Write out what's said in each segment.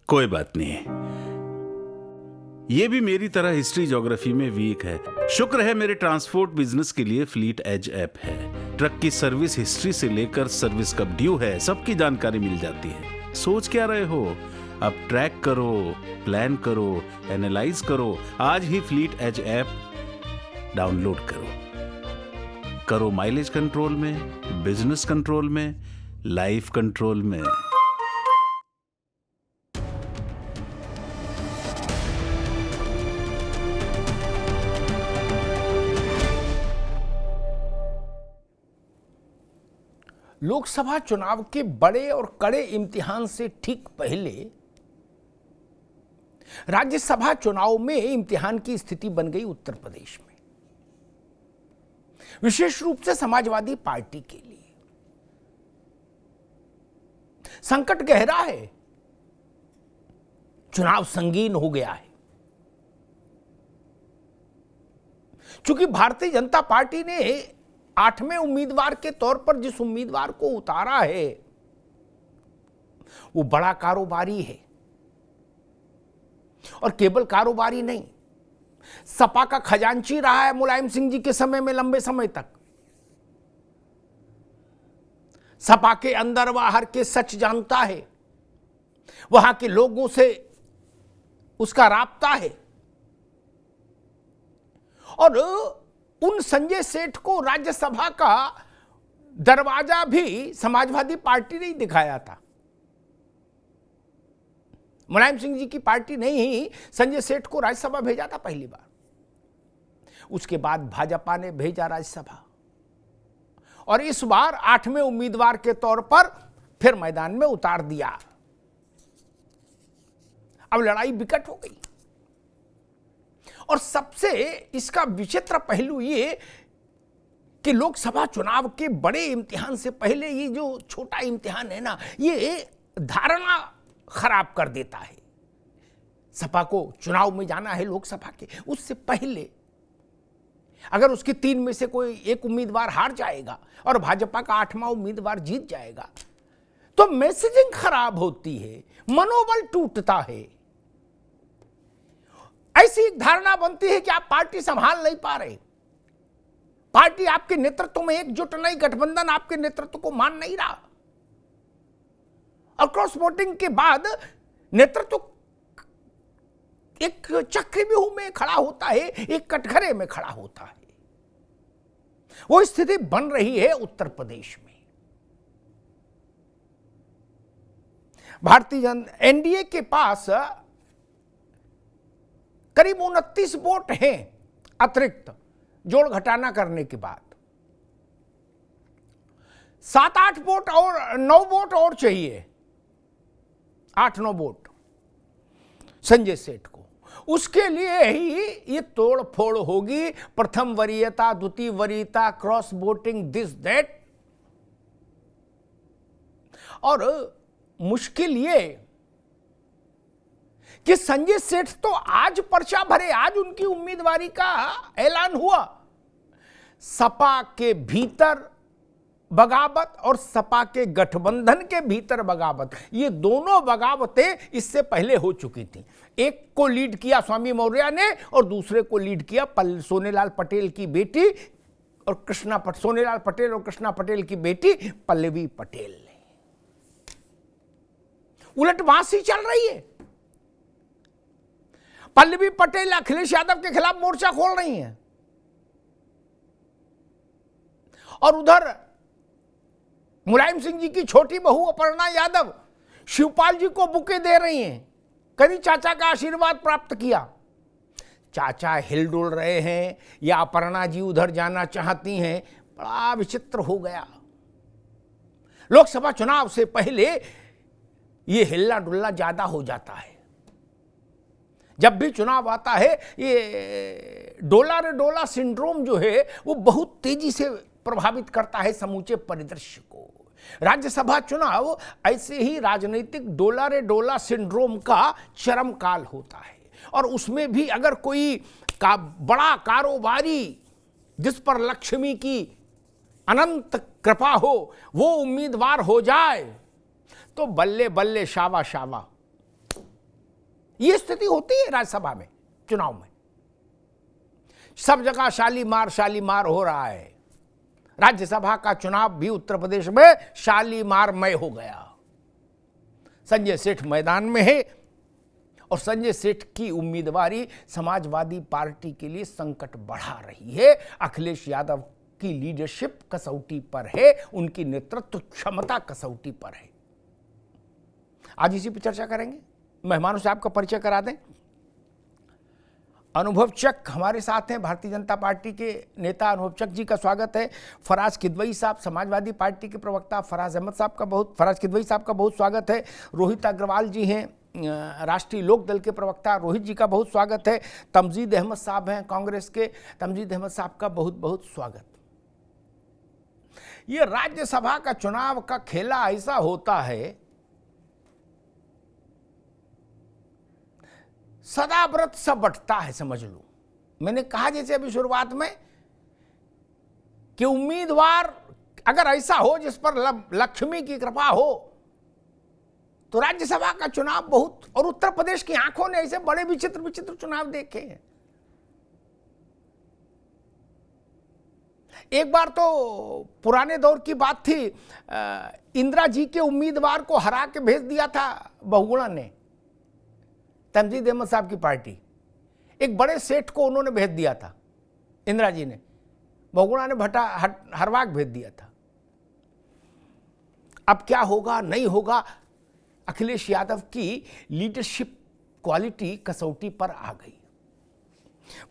कोई बात नहीं, ये भी मेरी तरह हिस्ट्री ज्योग्राफी में वीक है। शुक्र है मेरे ट्रांसपोर्ट बिजनेस के लिए फ्लीट एज ऐप है। ट्रक की सर्विस हिस्ट्री से लेकर सर्विस कब ड्यू है सबकी जानकारी मिल जाती है। सोच क्या रहे हो? अब ट्रैक करो, प्लान करो, एनालाइज करो। आज ही फ्लीट एज ऐप डाउनलोड करो माइलेज कंट्रोल में, बिजनेस कंट्रोल में, लाइफ कंट्रोल में। लोकसभा चुनाव के बड़े और कड़े इम्तिहान से ठीक पहले राज्यसभा चुनाव में इम्तिहान की स्थिति बन गई उत्तर प्रदेश में, विशेष रूप से समाजवादी पार्टी के लिए। संकट गहरा है, चुनाव संगीन हो गया है। चूंकि भारतीय जनता पार्टी ने 8वें उम्मीदवार के तौर पर जिस उम्मीदवार को उतारा है वो बड़ा कारोबारी है, और केवल कारोबारी नहीं, सपा का खजांची रहा है मुलायम सिंह जी के समय में लंबे समय तक। सपा के अंदर बाहर के सच जानता है, वहां के लोगों से उसका राब्ता है। और उन संजय सेठ को राज्यसभा का दरवाजा भी समाजवादी पार्टी ने दिखाया था। मुलायम सिंह जी की पार्टी ने ही संजय सेठ को राज्यसभा भेजा था पहली बार। उसके बाद भाजपा ने भेजा राज्यसभा, और इस बार 8वें उम्मीदवार के तौर पर फिर मैदान में उतार दिया। अब लड़ाई विकट हो गई, और सबसे इसका विचित्र पहलू ये कि लोकसभा चुनाव के बड़े इम्तिहान से पहले ये जो छोटा इम्तिहान है ना, ये धारणा खराब कर देता है। सपा को चुनाव में जाना है लोकसभा के, उससे पहले अगर उसके 3 में से कोई एक उम्मीदवार हार जाएगा और भाजपा का 8वां उम्मीदवार जीत जाएगा तो मैसेजिंग खराब होती है, मनोबल टूटता है। ऐसी एक धारणा बनती है कि आप पार्टी संभाल नहीं पा रहे, पार्टी आपके नेतृत्व में एकजुट नहीं, गठबंधन आपके नेतृत्व को मान नहीं रहा। और क्रॉस वोटिंग के बाद नेतृत्व एक चक्रव्यूह में खड़ा होता है, एक कटघरे में खड़ा होता है। वो स्थिति बन रही है उत्तर प्रदेश में। भारतीय जनता एनडीए के पास करीब 29 वोट हैं अतिरिक्त, जोड़ घटाना करने के बाद 7-8 वोट और 9 वोट और चाहिए, 8-9 वोट संजय सेठ को। उसके लिए ही ये तोड़ फोड़ होगी, प्रथम वरीयता, द्वितीय वरीयता, क्रॉस वोटिंग, दिस दैट। और मुश्किल ये कि संजय सेठ तो आज पर्चा भरे, आज उनकी उम्मीदवारी का ऐलान हुआ। सपा के भीतर बगावत और सपा के गठबंधन के भीतर बगावत, ये दोनों बगावतें इससे पहले हो चुकी थी। एक को लीड किया स्वामी मौर्य ने और दूसरे को लीड किया सोनेलाल पटेल की बेटी और सोनेलाल पटेल और कृष्णा पटेल की बेटी पल्लवी पटेल ने। उलटवासी चल रही है। पल्लवी पटेल अखिलेश यादव के खिलाफ मोर्चा खोल रही हैं, और उधर मुलायम सिंह जी की छोटी बहू अपर्णा यादव शिवपाल जी को बुके दे रही हैं। कभी चाचा का आशीर्वाद प्राप्त किया, चाचा हिलडुल रहे हैं या अपर्णा जी उधर जाना चाहती हैं, बड़ा विचित्र हो गया। लोकसभा चुनाव से पहले ये हिल्ला डुल्ला ज्यादा हो जाता है। जब भी चुनाव आता है ये डोला रे डोला सिंड्रोम जो है वो बहुत तेजी से प्रभावित करता है समूचे परिदृश्य को। राज्यसभा चुनाव ऐसे ही राजनीतिक डोला रे डोला सिंड्रोम का चरम काल होता है, और उसमें भी अगर कोई बड़ा कारोबारी जिस पर लक्ष्मी की अनंत कृपा हो वो उम्मीदवार हो जाए तो बल्ले बल्ले शावा शावा, ये स्थिति होती है राज्यसभा में चुनाव में। सब जगह शालीमार हो रहा है। राज्यसभा का चुनाव भी उत्तर प्रदेश में शालीमारमय हो गया। संजय सेठ मैदान में है और संजय सेठ की उम्मीदवारी समाजवादी पार्टी के लिए संकट बढ़ा रही है। अखिलेश यादव की लीडरशिप कसौटी पर है, उनकी नेतृत्व क्षमता कसौटी पर है। आज इसी पर चर्चा करेंगे। मेहमानों से आपका परिचय करा दें। अनुभव चक हमारे साथ हैं, भारतीय जनता पार्टी के नेता अनुभव चक जी का स्वागत है। फराज किदवई साहब, समाजवादी पार्टी के प्रवक्ता फराज किदवई साहब का बहुत स्वागत है। रोहित अग्रवाल जी हैं, राष्ट्रीय लोक दल के प्रवक्ता, रोहित जी का बहुत स्वागत है। तमजीद अहमद साहब हैं कांग्रेस के, तमजीद अहमद साहब का बहुत बहुत स्वागत। ये राज्यसभा का चुनाव का खेला ऐसा होता है, सदा व्रत सब बटता है, समझ लो। मैंने कहा जैसे अभी शुरुआत में कि उम्मीदवार अगर ऐसा हो जिस पर लक्ष्मी की कृपा हो तो राज्यसभा का चुनाव बहुत, और उत्तर प्रदेश की आंखों ने ऐसे बड़े विचित्र विचित्र चुनाव देखे हैं। एक बार तो पुराने दौर की बात थी, इंदिरा जी के उम्मीदवार को हरा के भेज दिया था बहुगुणा ने, तमजीद अहमद साहब की पार्टी। एक बड़े सेठ को उन्होंने भेज दिया था, इंदिरा जी ने, बहुगुणा ने हरवाक भेज दिया था। अब क्या होगा नहीं होगा, अखिलेश यादव की लीडरशिप क्वालिटी कसौटी पर आ गई।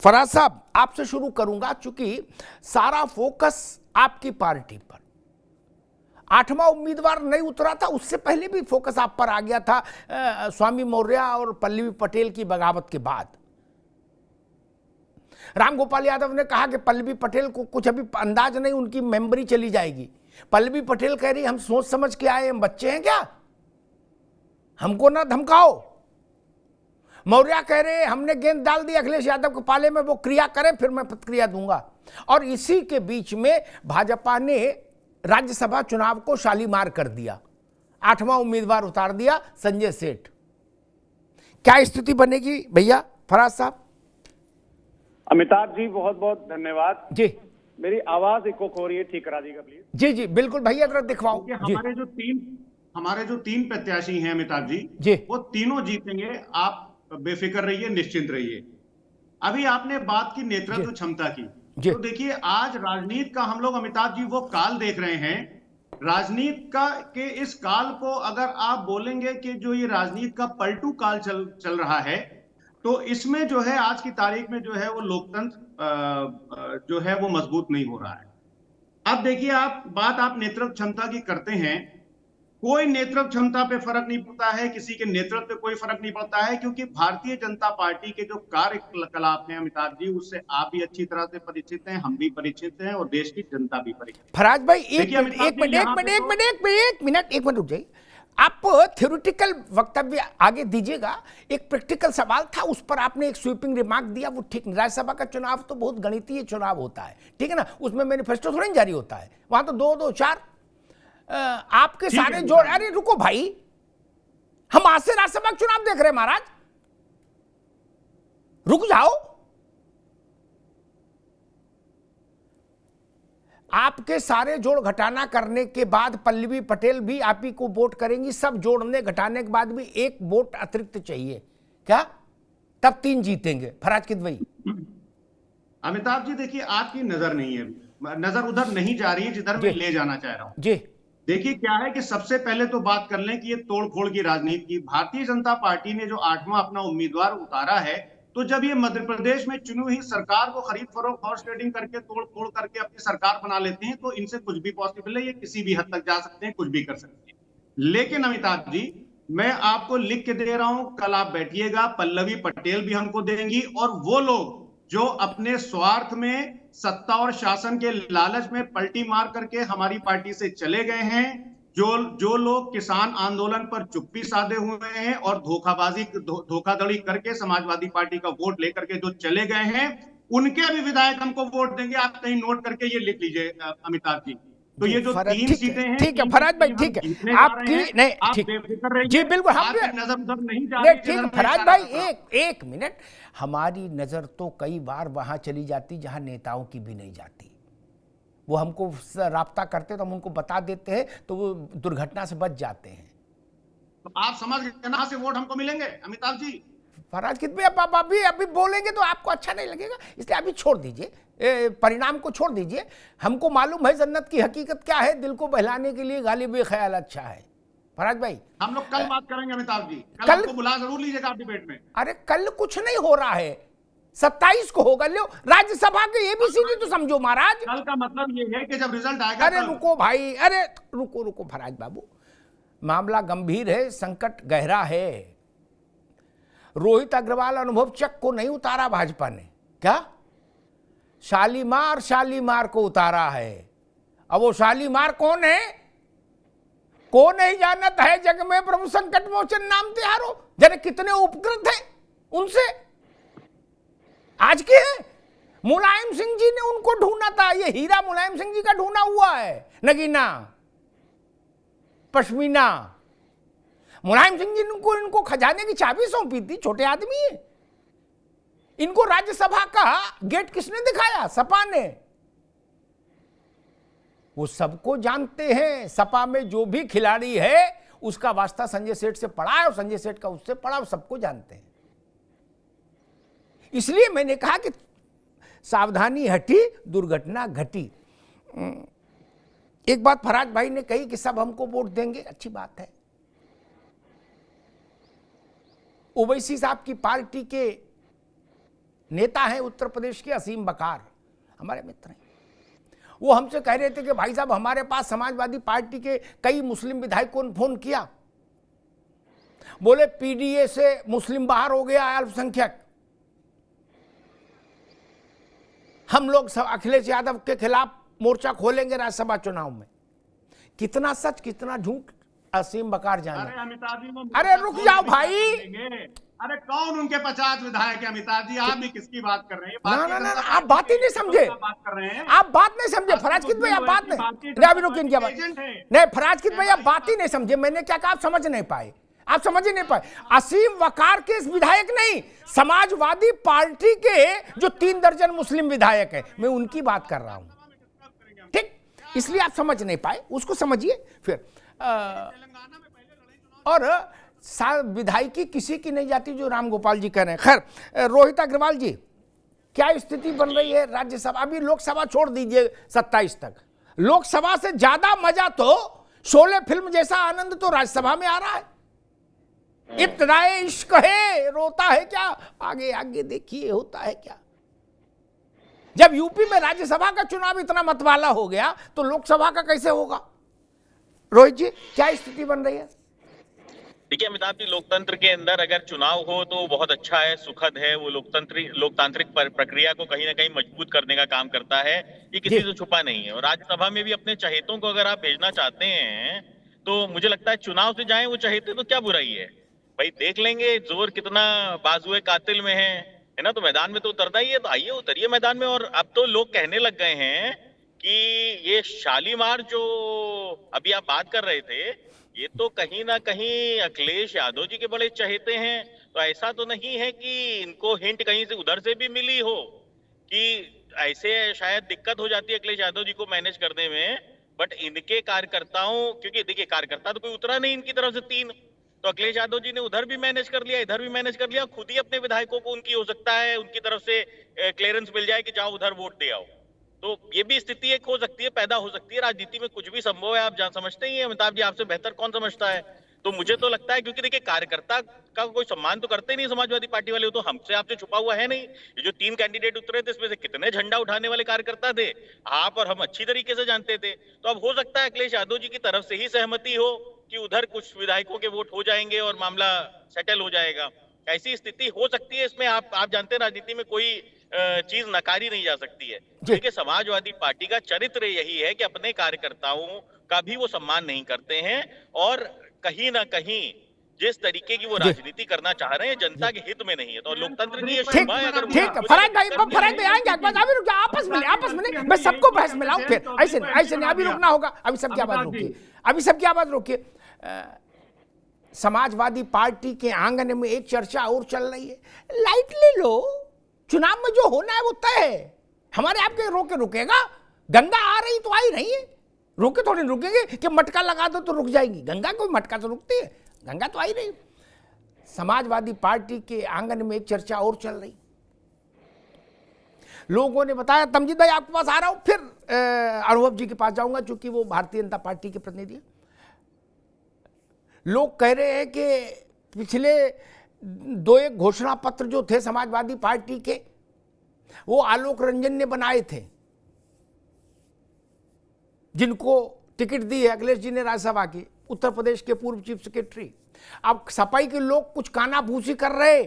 फराज साहब, आपसे शुरू करूंगा, चूंकि सारा फोकस आपकी पार्टी पर, 8वां उम्मीदवार नहीं उतरा था, उससे पहले भी फोकस आप पर आ गया था, स्वामी मौर्य और पल्लवी पटेल की बगावत के बाद। रामगोपाल यादव ने कहा कि पल्लवी पटेल को कुछ अभी अंदाज नहीं, उनकी मेंबरी चली जाएगी। पल्लवी पटेल कह रही हम सोच समझ के आए, हम बच्चे हैं क्या, हमको ना धमकाओ। मौर्य कह रहे हमने गेंद डाल दी अखिलेश यादव के पाले में, वो क्रिया करें फिर मैं प्रतिक्रिया दूंगा। और इसी के बीच में भाजपा ने राज्यसभा चुनाव को शालीमार कर दिया, 8वां उम्मीदवार उतार दिया, संजय सेठ। क्या स्थिति बनेगी भैया फराज साहब? अमिताभ जी बहुत बहुत धन्यवाद जी। मेरी आवाज इको हो रही है, ठीक करा दीजिएगा प्लीज। जी जी बिल्कुल भैया, जरा दिखवाओ। हमारे जो तीन प्रत्याशी हैं अमिताभ जी, वो तीनों जीतेंगे, आप बेफिक्र रहिए, निश्चिंत रहिए। अभी आपने बात की नेतृत्व क्षमता की, तो देखिए आज राजनीति का हम लोग अमिताभ जी वो काल देख रहे हैं। राजनीति का के इस काल को अगर आप बोलेंगे कि जो ये राजनीति का पलटू काल चल रहा है, तो इसमें जो है आज की तारीख में जो है वो लोकतंत्र जो है वो मजबूत नहीं हो रहा है। अब देखिए आप नेतृत्व क्षमता की करते हैं, कोई नेतृत्व क्षमता पे फर्क नहीं पड़ता है, किसी के नेतृत्व पे कोई फर्क नहीं पड़ता है, क्योंकि भारतीय जनता पार्टी के जो कार्यकलाप हैं अमिताभ जी, उससे आप भी अच्छी तरह से परिचित हैं, हम भी परिचित हैं और देश की जनता भी परिचित है। फराज भाई एक मिनट रुक जाइए। आप थ्योरेटिकल वक्तव्य आगे दीजिएगा, एक प्रैक्टिकल सवाल था, उस पर आपने एक स्वीपिंग रिमार्क दिया, वो ठीक नहीं। राज्यसभा का चुनाव तो बहुत गणितीय चुनाव होता है, ठीक है ना, उसमें मैनिफेस्टो थोड़ा जारी होता है, वहां तो 2-2-4 आपके सारे जोड़। अरे रुको भाई, हम आज से राज्यसभा चुनाव देख रहे हैं महाराज, रुक जाओ। आपके सारे जोड़ घटाना करने के बाद पल्लवी पटेल भी आप ही को वोट करेंगी, सब जोड़ने घटाने के बाद भी एक वोट अतिरिक्त चाहिए क्या, तब 3 जीतेंगे। फराज किदवई। अमिताभ जी देखिए, आपकी नजर नहीं है, नजर उधर नहीं जा रही है जिधर मैं ले जाना चाह रहा हूं जी। देखिए क्या है कि सबसे पहले तो बात कर लें कि ये तोड़फोड़ की राजनीति की। भारतीय जनता पार्टी ने जो 8वां अपना उम्मीदवार उतारा है, तो जब ये मध्य प्रदेश में चुनी हुई सरकार को खरीद फरोख्त हॉर्स ट्रेडिंग करके तोड़-फोड़ करके अपनी सरकार बना लेते हैं, तो इनसे कुछ भी पॉसिबल है, ये किसी भी हद तक जा सकते हैं, कुछ भी कर सकते हैं। लेकिन अमिताभ जी, मैं आपको लिख के दे रहा हूं, कल आप बैठिएगा, पल्लवी पटेल भी हमको देंगी, और वो लोग जो अपने स्वार्थ में, सत्ता और शासन के लालच में पलटी मार करके हमारी पार्टी से चले गए हैं, जो लोग किसान आंदोलन पर चुप्पी साधे हुए हैं और धोखाधड़ी करके समाजवादी पार्टी का वोट लेकर के जो चले गए हैं, उनके भी विधायक हमको वोट देंगे। आप कहीं नोट करके ये लिख लीजिए अमिताभ जी। तो ये जो फराज, 3 ठीक सीटें हैं, ठीक है फराज भाई, ठीक है आपकी, नहीं आप ठीक, बेफिक्र रहिए, जी बिल्कुल, हम आपकी नजर उधर नहीं जा नहीं रही, ठीक जिधर है मैं फराज इशारा भाई, कर रहा हूं। एक मिनट, हमारी नजर तो कई बार वहां चली जाती जहां नेताओं की भी नहीं जाती। वो हमको राब्ता करते तो हम उनको बता देते हैं, तो वो दुर्घटना से बच जाते हैं। तो आप समझ गए कहां से वोट हमको मिलेंगे अमिताभ जी? फराज कितने आप अभी बोलेंगे तो आपको अच्छा नहीं लगेगा, इसलिए अभी छोड़ दीजिए, परिणाम को छोड़ दीजिए। हमको मालूम है जन्नत की हकीकत क्या है, दिल को बहलाने के लिए गालिब ख्याल अच्छा है। फराज भाई हम लोग कल बात करेंगे अमिताभ जी, कल कल- हमको बुला जरूर लीजिएगा आप डिबेट में। अरे कल कुछ नहीं हो रहा है, 27 को होगा। लो राज्यसभा के एबीसीडी तो समझो महाराज। कल का मतलब ये है कि जब रिजल्ट आएगा अरे कल। रुको भाई, अरे रुको फराज बाबू, मामला गंभीर है, संकट गहरा है। रोहित अग्रवाल अनुभव चक को नहीं उतारा भाजपा ने, क्या शालीमार को उतारा है। अब वो शालीमार कौन है, को नहीं जानत है जग में प्रभु संकट मोचन नाम तिहारो। जरा कितने उपकृत है उनसे आज के हैं। मुलायम सिंह जी ने उनको ढूंढा था, ये हीरा मुलायम सिंह जी का ढूंढा हुआ है, नगीना पश्मीना। मुलायम सिंह जी ने इनको खजाने की चाबी सौंपी थी, छोटे आदमी है। इनको राज्यसभा का गेट किसने दिखाया, सपा ने। वो सबको जानते हैं, सपा में जो भी खिलाड़ी है उसका वास्ता संजय सेठ से पड़ा है और संजय सेठ का उससे पड़ा, वो सबको जानते हैं। इसलिए मैंने कहा कि सावधानी हटी दुर्घटना घटी। एक बात फराज भाई ने कही कि सब हमको वोट देंगे, अच्छी बात है। ओवैसी साहब की पार्टी के नेता हैं उत्तर प्रदेश के असीम बकार, हमारे मित्र हैं। वो हमसे कह रहे थे कि भाई साहब हमारे पास समाजवादी पार्टी के कई मुस्लिम विधायकों ने फोन किया, बोले पीडीए से मुस्लिम बाहर हो गया, अल्पसंख्यक। हम लोग अखिलेश यादव के खिलाफ मोर्चा खोलेंगे राज्यसभा चुनाव में। कितना सच कितना झूठ असीम बकार जाने। अरे अमिताभ जी, अरे रुक जाओ भाई। अरे कौन उनके 50 विधायक है अमिताभ जी? आप भी किसकी बात कर रहे हैं? ना आप बात ही नहीं समझे, बात कर रहे हैं आप बात नहीं समझे फराज कित भाई, आप बात नहीं, अभी रुक इनकी बात नहीं, फराज कित भाई आप बात ही नहीं समझे। मैंने क्या कहा आप समझ नहीं पाए, आप समझ ही नहीं पाए। असीम वकार के विधायक नहीं, समाजवादी पार्टी के जो 3 दर्जन मुस्लिम विधायक है, मैं उनकी बात कर रहा हूं, ठीक। इसलिए आप समझ नहीं पाए, उसको समझिए फिर। और विधायकी किसी की नहीं जाती, जो राम गोपाल जी कह रहे हैं। खैर रोहित अग्रवाल जी, क्या स्थिति बन रही है राज्यसभा? अभी लोकसभा छोड़ दीजिए 27 तक, लोकसभा से ज्यादा मजा तो शोले फिल्म जैसा आनंद तो राज्यसभा में आ रहा है। इब्तिदाए इश्क है, रोता है क्या, आगे आगे देखिए होता है क्या। जब यूपी में राज्यसभा का चुनाव इतना मतवाला हो गया तो लोकसभा का कैसे होगा? रोहित जी क्या स्थिति बन रही है? देखिए अमिताभ जी, लोकतंत्र के अंदर अगर चुनाव हो तो बहुत अच्छा है, सुखद है। वो लोकतांत्रिक प्रक्रिया को कहीं ना कहीं मजबूत करने का काम करता है, ये किसी से छुपा नहीं है। और राज्यसभा में भी अपने चहेतों को अगर आप भेजना चाहते हैं तो मुझे लगता है चुनाव से जाएं वो चहेते, तो क्या बुराई है भाई। देख लेंगे जोर कितना बाजुए कातिल में है ना, तो मैदान में तो उतरना ही है, तो आइए उतरिए मैदान में। और अब तो लोग कहने लग गए हैं कि ये शालीमार जो अभी आप बात कर रहे थे, ये तो कहीं ना कहीं अखिलेश यादव जी के बड़े चहेते हैं। तो ऐसा तो नहीं है कि इनको हिंट कहीं से उधर से भी मिली हो कि ऐसे शायद दिक्कत हो जाती है अखिलेश यादव जी को मैनेज करने में। बट इनके कार्यकर्ताओं, क्योंकि देखिए कार्यकर्ता तो कोई उतरा नहीं इनकी तरफ से 3, तो अखिलेश यादव जी ने उधर भी मैनेज कर लिया, इधर भी मैनेज कर लिया। खुद ही अपने विधायकों को उनकी हो सकता है उनकी तरफ से क्लियरेंस मिल जाए कि जाओ उधर वोट दे आओ। तो ये भी स्थिति एक हो सकती है, पैदा हो सकती है। राजनीति में कुछ भी संभव है, आप जान समझते ही हैं अमिताभ जी, आपसे बेहतर कौन समझता है। तो मुझे तो लगता है, क्योंकि देखिए कार्यकर्ता का कोई सम्मान तो करते नहीं समाजवादी पार्टी वाले, तो हमसे आपसे छुपा हुआ है नहीं। ये जो 3 कैंडिडेट उतरे थे इसमें से कितने झंडा उठाने वाले कार्यकर्ता थे, आप और हम अच्छी तरीके से जानते थे। तो अब हो सकता है अखिलेश यादव जी की तरफ से ही सहमति हो कि उधर कुछ विधायकों के वोट हो जाएंगे और मामला सेटल हो जाएगा। ऐसी स्थिति हो सकती है इसमें। आप जानते हैं राजनीति में कोई चीज नकारी नहीं जा सकती है। देखिए समाजवादी पार्टी का चरित्र यही है कि अपने कार्यकर्ताओं का भी वो सम्मान नहीं करते हैं, और कहीं ना कहीं जिस तरीके की वो राजनीति करना चाह रहे हैं जनता के हित में नहीं है। तो लोकतंत्र की ये ठीक शोभा है, अगर वो ठीक आपको फराज भाई, नहीं फराज भाई आएंगे बस, अभी रुक जाओ, आपस में नहीं, मैं सबको बहस में लाऊं फिर, ऐसे नहीं, अभी रुकना होगा, अभी सबकी आवाज रोकिए, अभी सबकी आवाज रोकिए। समाजवादी पार्टी के आंगन में एक चर्चा और चल रही है, लाइटली लो, चुनाव में जो होना है वो तय है, हमारे आपके रोके रुकेगा? गंगा आ रही तो आई नहीं है, रोके थोड़ी रुकेंगे कि मटका लगा दो तो रुक जाएगी, गंगा कोई मटका तो रुकती है, गंगा तो आई नहीं। समाजवादी पार्टी के आंगन में एक चर्चा और चल रही, लोगों ने बताया, तमजीद भाई आपके पास आ रहा हूं, फिर अनुभव जी के पास जाऊंगा क्योंकि वो भारतीय जनता पार्टी के प्रतिनिधि हैं। लोग कह रहे हैं कि पिछले 2-1 घोषणा पत्र जो थे समाजवादी पार्टी के, वो आलोक रंजन ने बनाए थे, जिनको टिकट दी है अखिलेश जी ने राज्यसभा की, उत्तर प्रदेश के पूर्व चीफ सेक्रेटरी। अब सपाई के लोग कुछ कानाफूसी कर रहे,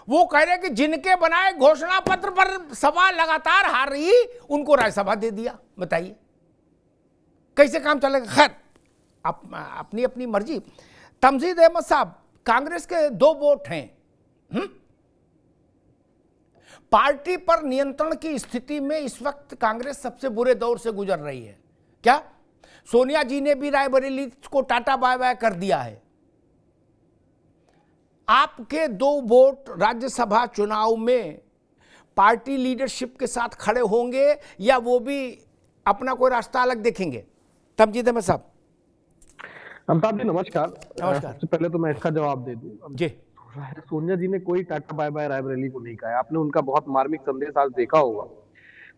वो कह रहे कि जिनके बनाए घोषणा पत्र पर सभा लगातार हार रही, उनको राज्यसभा दे दिया। बताइए कैसे काम चलेगा? खैर अपनी अपनी मर्जी। तमजीद अहमद साहब, कांग्रेस के 2 वोट हैं, पार्टी पर नियंत्रण की स्थिति में इस वक्त कांग्रेस सबसे बुरे दौर से गुजर रही है। क्या सोनिया जी ने भी रायबरेली को टाटा बाय बाय कर दिया है? आपके 2 वोट राज्यसभा चुनाव में पार्टी लीडरशिप के साथ खड़े होंगे या वो भी अपना कोई रास्ता अलग देखेंगे? तमजीद अहमद साहब। अमिताभ जी नमस्कार। नमस्कार। सबसे पहले तो मैं इसका जवाब दे दूं जी। सोनिया जी ने कोई टाटा बाय बाय रायबरेली को नहीं कहा है। आपने उनका बहुत मार्मिक संदेश आज देखा होगा,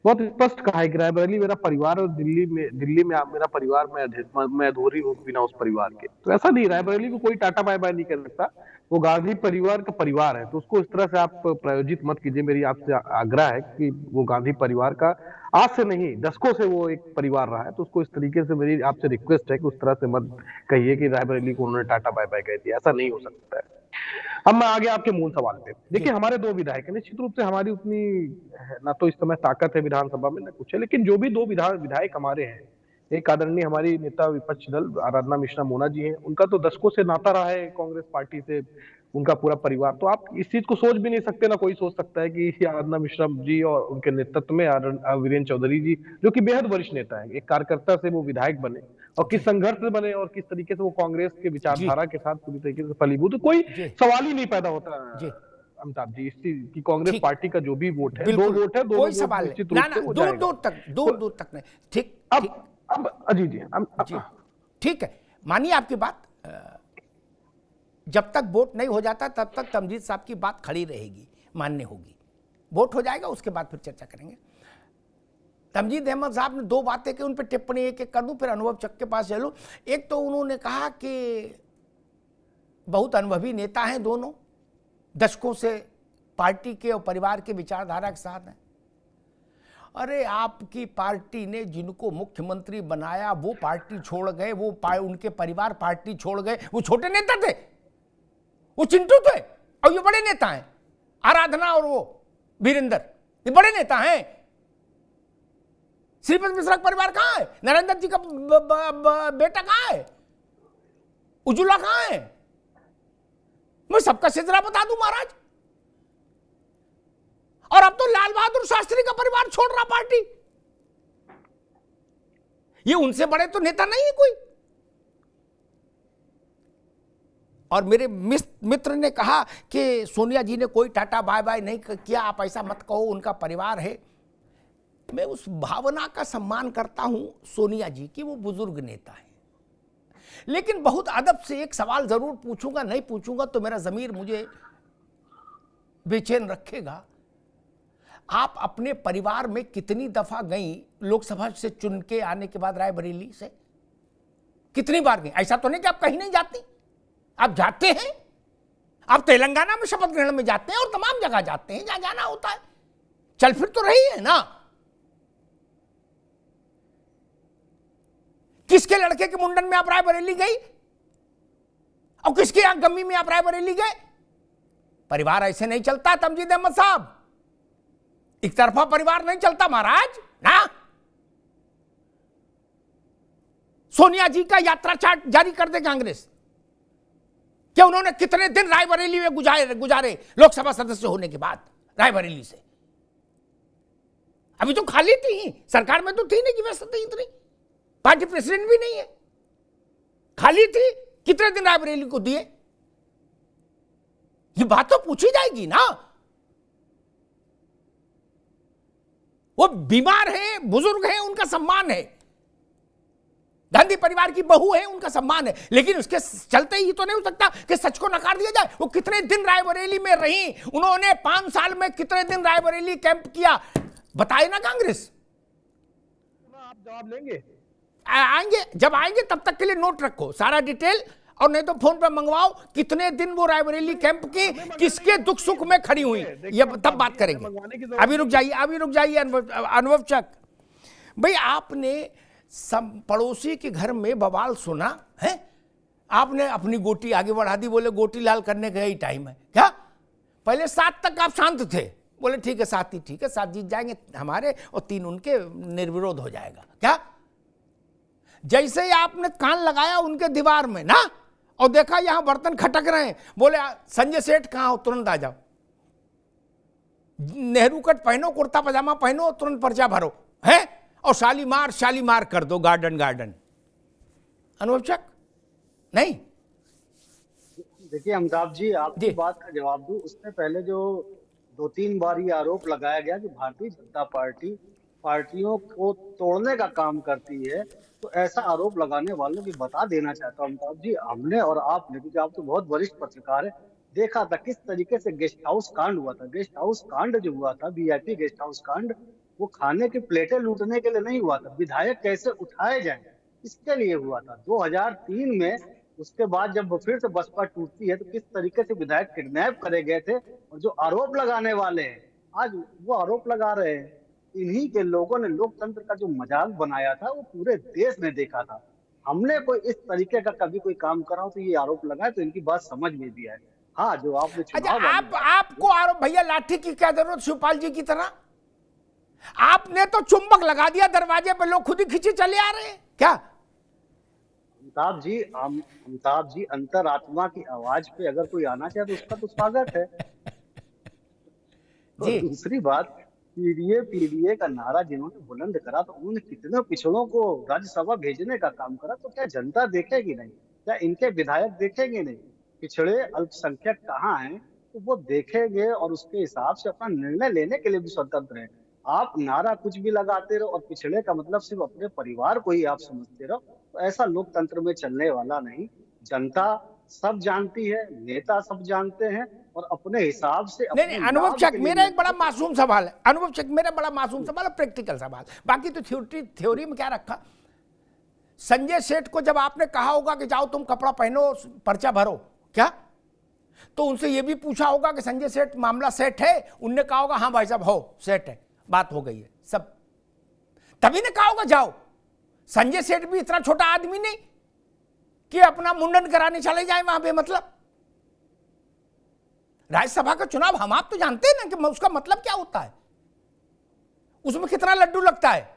बहुत स्पष्ट कहा है कि रायबरेली मेरा परिवार और दिल्ली में आप मेरा परिवार, मैं अधूरी हूँ बिना उस परिवार के। तो ऐसा नहीं, रायबरेली को कोई टाटा बाय बाय नहीं कर सकता, वो गांधी परिवार का परिवार है, तो उसको इस तरह से आप प्रायोजित मत कीजिए। मेरी आपसे आग्रह है कि वो गांधी परिवार का आज से नहीं दशकों से वो एक परिवार रहा है, तो उसको इस तरीके से मेरी आपसे रिक्वेस्ट है कि उस तरह से मत कहिए कि रायबरेली को उन्होंने टाटा बाय बाय कह दिया, ऐसा नहीं हो सकता है। अब मैं आगे आपके मूल सवाल पे, देखिए हमारे 2 विधायक, निश्चित रूप से हमारी उतनी ना तो इस समय ताकत है विधानसभा में, ना कुछ है, लेकिन जो भी 2 विधायक हमारे हैं, एक आदरणीय हमारी नेता विपक्ष दल आराधना मिश्रा मोना जी हैं, उनका तो दशकों से नाता रहा है कांग्रेस पार्टी से, उनका पूरा परिवार। तो आप इस चीज को सोच भी नहीं सकते, ना कोई सोच सकता है कि आराधना मिश्रा जी और उनके नेतृत्व में वीरेंद्र चौधरी जी, जो कि बेहद वरिष्ठ नेता है, एक कार्यकर्ता से वो विधायक बने, और किस संघर्ष से बने और किस तरीके से वो कांग्रेस के विचारधारा के साथ पूरी तरीके से फलीभूत, तो कोई सवाल ही नहीं पैदा होता अमिताभ जी इस चीज की। कांग्रेस पार्टी का जो भी वोट है, 2 वोट है, कोई सवाल नहीं, दूर तक नहीं। ठीक, अब अजी जी ठीक है, मानिए आपकी बात, जब तक वोट नहीं हो जाता तब तक तमजीद साहब की बात खड़ी रहेगी, मान्य होगी। वोट हो जाएगा उसके बाद फिर चर्चा करेंगे। तमजीद अहमद साहब ने 2 बातें की, उन पर टिप्पणी एक एक कर दूं, फिर अनुभव चक के पास चलूं। एक तो उन्होंने कहा कि बहुत अनुभवी नेता हैं दोनों, दशकों से पार्टी के और परिवार के विचारधारा के साथ हैं। अरे आपकी पार्टी ने जिनको मुख्यमंत्री बनाया वो पार्टी छोड़ गए, वो उनके परिवार पार्टी छोड़ गए, वो छोटे नेता थे, वो चिंटू थे, और ये बड़े नेता हैं, आराधना और वो वीरेंद्र, ये बड़े नेता हैं। श्रीपद मिश्रा का परिवार कहां है? नरेंद्र जी का बेटा कहां है? उज्ज्वला कहां है? मैं सबका सिलसिला बता दूं महाराज। और अब तो लाल बहादुर शास्त्री का परिवार छोड़ रहा पार्टी। ये उनसे बड़े तो नेता नहीं है कोई। और मेरे मित्र ने कहा कि सोनिया जी ने कोई टाटा बाय बाय नहीं किया, आप ऐसा मत कहो, उनका परिवार है। मैं उस भावना का सम्मान करता हूं सोनिया जी की, वो बुजुर्ग नेता है, लेकिन बहुत अदब से एक सवाल जरूर पूछूंगा, नहीं पूछूंगा तो मेरा जमीर मुझे बेचैन रखेगा। आप अपने परिवार में कितनी दफा गई लोकसभा से चुन के आने के बाद रायबरेली से? कितनी बार गई? ऐसा तो नहीं कि आप कहीं नहीं जाती, आप जाते हैं। आप तेलंगाना में शपथ ग्रहण में जाते हैं और तमाम जगह जाते हैं जहां जाना होता है, चल फिर तो रही है ना। किसके लड़के के मुंडन में आप रायबरेली गई और किसके यहां गम्मी में आप रायबरेली गए? परिवार ऐसे नहीं चलता तमजीद अहमद साहब, एक तरफा परिवार नहीं चलता महाराज ना। सोनिया जी का यात्रा चार्ट जारी कर दे कांग्रेस, कि उन्होंने कितने दिन रायबरेली में गुजारे लोकसभा सदस्य होने के बाद रायबरेली से। अभी तो खाली थी, सरकार में तो थी नहीं कि व्यवस्था इतनी, पार्टी प्रेसिडेंट भी नहीं है, खाली थी, कितने दिन रायबरेली को दिए? ये बात तो पूछी जाएगी ना। वो बीमार है, बुजुर्ग है, उनका सम्मान है, गांधी परिवार की बहू है, उनका सम्मान है, लेकिन उसके चलते ही तो नहीं हो सकता कि सच को नकार दिया जाए। वो कितने दिन रायबरेली में रही, उन्होंने 5 साल में कितने दिन रायबरेली कैंप किया, बताए ना कांग्रेस। आप जवाब लेंगे? आएंगे, जब आएंगे तब तक के लिए नोट रखो सारा डिटेल, और नहीं तो फोन पर मंगवाओ कितने दिन वो रायबरेली कैंप की, किसके दुख सुख में खड़ी हुई, ये तब बात करेंगे। अभी रुक जाइए अनुभव चक भाई, आपने पड़ोसी के घर में बवाल सुना है, आपने अपनी गोटी आगे बढ़ा दी, बोले गोटी लाल करने का ही टाइम है क्या? पहले 7 तक आप शांत थे, बोले ठीक है 7 ही ठीक है, 7 जीत जाएंगे हमारे और 3 उनके, निर्विरोध हो जाएगा क्या? जैसे ही आपने कान लगाया उनके दीवार में ना, और देखा यहां बर्तन खटक रहे हैं, बोले संजय सेठ कहां हो, तुरंत आ जाओ, नेहरू कट पहनो, कुर्ता पजामा पहनो, तुरंत पर्चा भरो है, और शालीमार कर दो, गार्डन। अनुभव चक नहीं? देखिए अमिताभ जी, आपकी बात का जवाब दूं, उससे पहले जो 2-3 बार ये आरोप लगाया गया कि भारतीय जनता पार्टी पार्टियों को तोड़ने का काम करती है, तो ऐसा आरोप लगाने वालों की बता देना चाहता हूं अमिताभ जी, हमने और आपने, क्योंकि आप तो बहुत वरिष्ठ पत्रकार है, देखा था किस तरीके से गेस्ट हाउस कांड हुआ था। गेस्ट हाउस कांड जो हुआ था, वीआईपी गेस्ट हाउस कांड, वो खाने की प्लेटें लूटने के लिए नहीं हुआ था, विधायक कैसे उठाए जाए इसके लिए हुआ था 2003 में। उसके बाद जब फिर से बसपा टूटती है तो किस तरीके से विधायक किडनैप करे गए थे, और जो आरोप लगाने वाले हैं आज वो आरोप लगा रहे हैं, इन्हीं के लोगों ने लोकतंत्र का जो मजाक बनाया था वो पूरे देश ने देखा था। हमने कोई इस तरीके का कभी कोई काम करा हो तो ये आरोप लगाए, तो इनकी बात समझ में भी आए। हाँ, जो आपने आपको आरोप, भैया लाठी की क्या जरूरत शिवपाल जी की तरह? आपने तो चुंबक लगा दिया दरवाजे पे, लोग खुद ही खींचे चले आ रहे हैं क्या? अमिताभ जी, अंतरात्मा की आवाज पे अगर कोई आना चाहे तो उसका तो स्वागत है। तो दूसरी बात, पीडीए का नारा जिन्होंने बुलंद करा, तो उन्होंने कितने पिछड़ों को राज्यसभा भेजने का काम करा, तो क्या जनता देखेगी नहीं? क्या इनके विधायक देखेंगे नहीं? पिछड़े अल्पसंख्यक कहाँ हैं तो वो देखेंगे, और उसके हिसाब से अपना निर्णय लेने के लिए भी स्वतंत्र है। आप नारा कुछ भी लगाते रहो, और पिछड़े का मतलब सिर्फ अपने परिवार को ही आप समझते रहो, तो ऐसा लोकतंत्र में चलने वाला नहीं। जनता सब जानती है, नेता सब जानते हैं, और अपने हिसाब से नहीं, अनुभव चक, मेरा एक बड़ा मासूम सवाल है, अनुभव चक, मेरा बड़ा मासूम सवाल है, प्रैक्टिकल सवाल, बाकी तो थ्योरी में क्या रखा। संजय सेठ को जब आपने कहा होगा कि जाओ तुम कपड़ा पहनो, पर्चा भरो, क्या तो उनसे यह भी पूछा होगा कि संजय सेठ मामला सेट है? उनने कहा होगा हाँ भाई साहब हो, सेट है, बात हो गई है सब, तभी ने कहा होगा जाओ। संजय सेठ भी इतना छोटा आदमी नहीं कि अपना मुंडन कराने चले जाए वहां पे। मतलब राज्यसभा का चुनाव हम आप तो जानते हैं ना कि उसका मतलब क्या होता है, उसमें कितना लड्डू लगता है,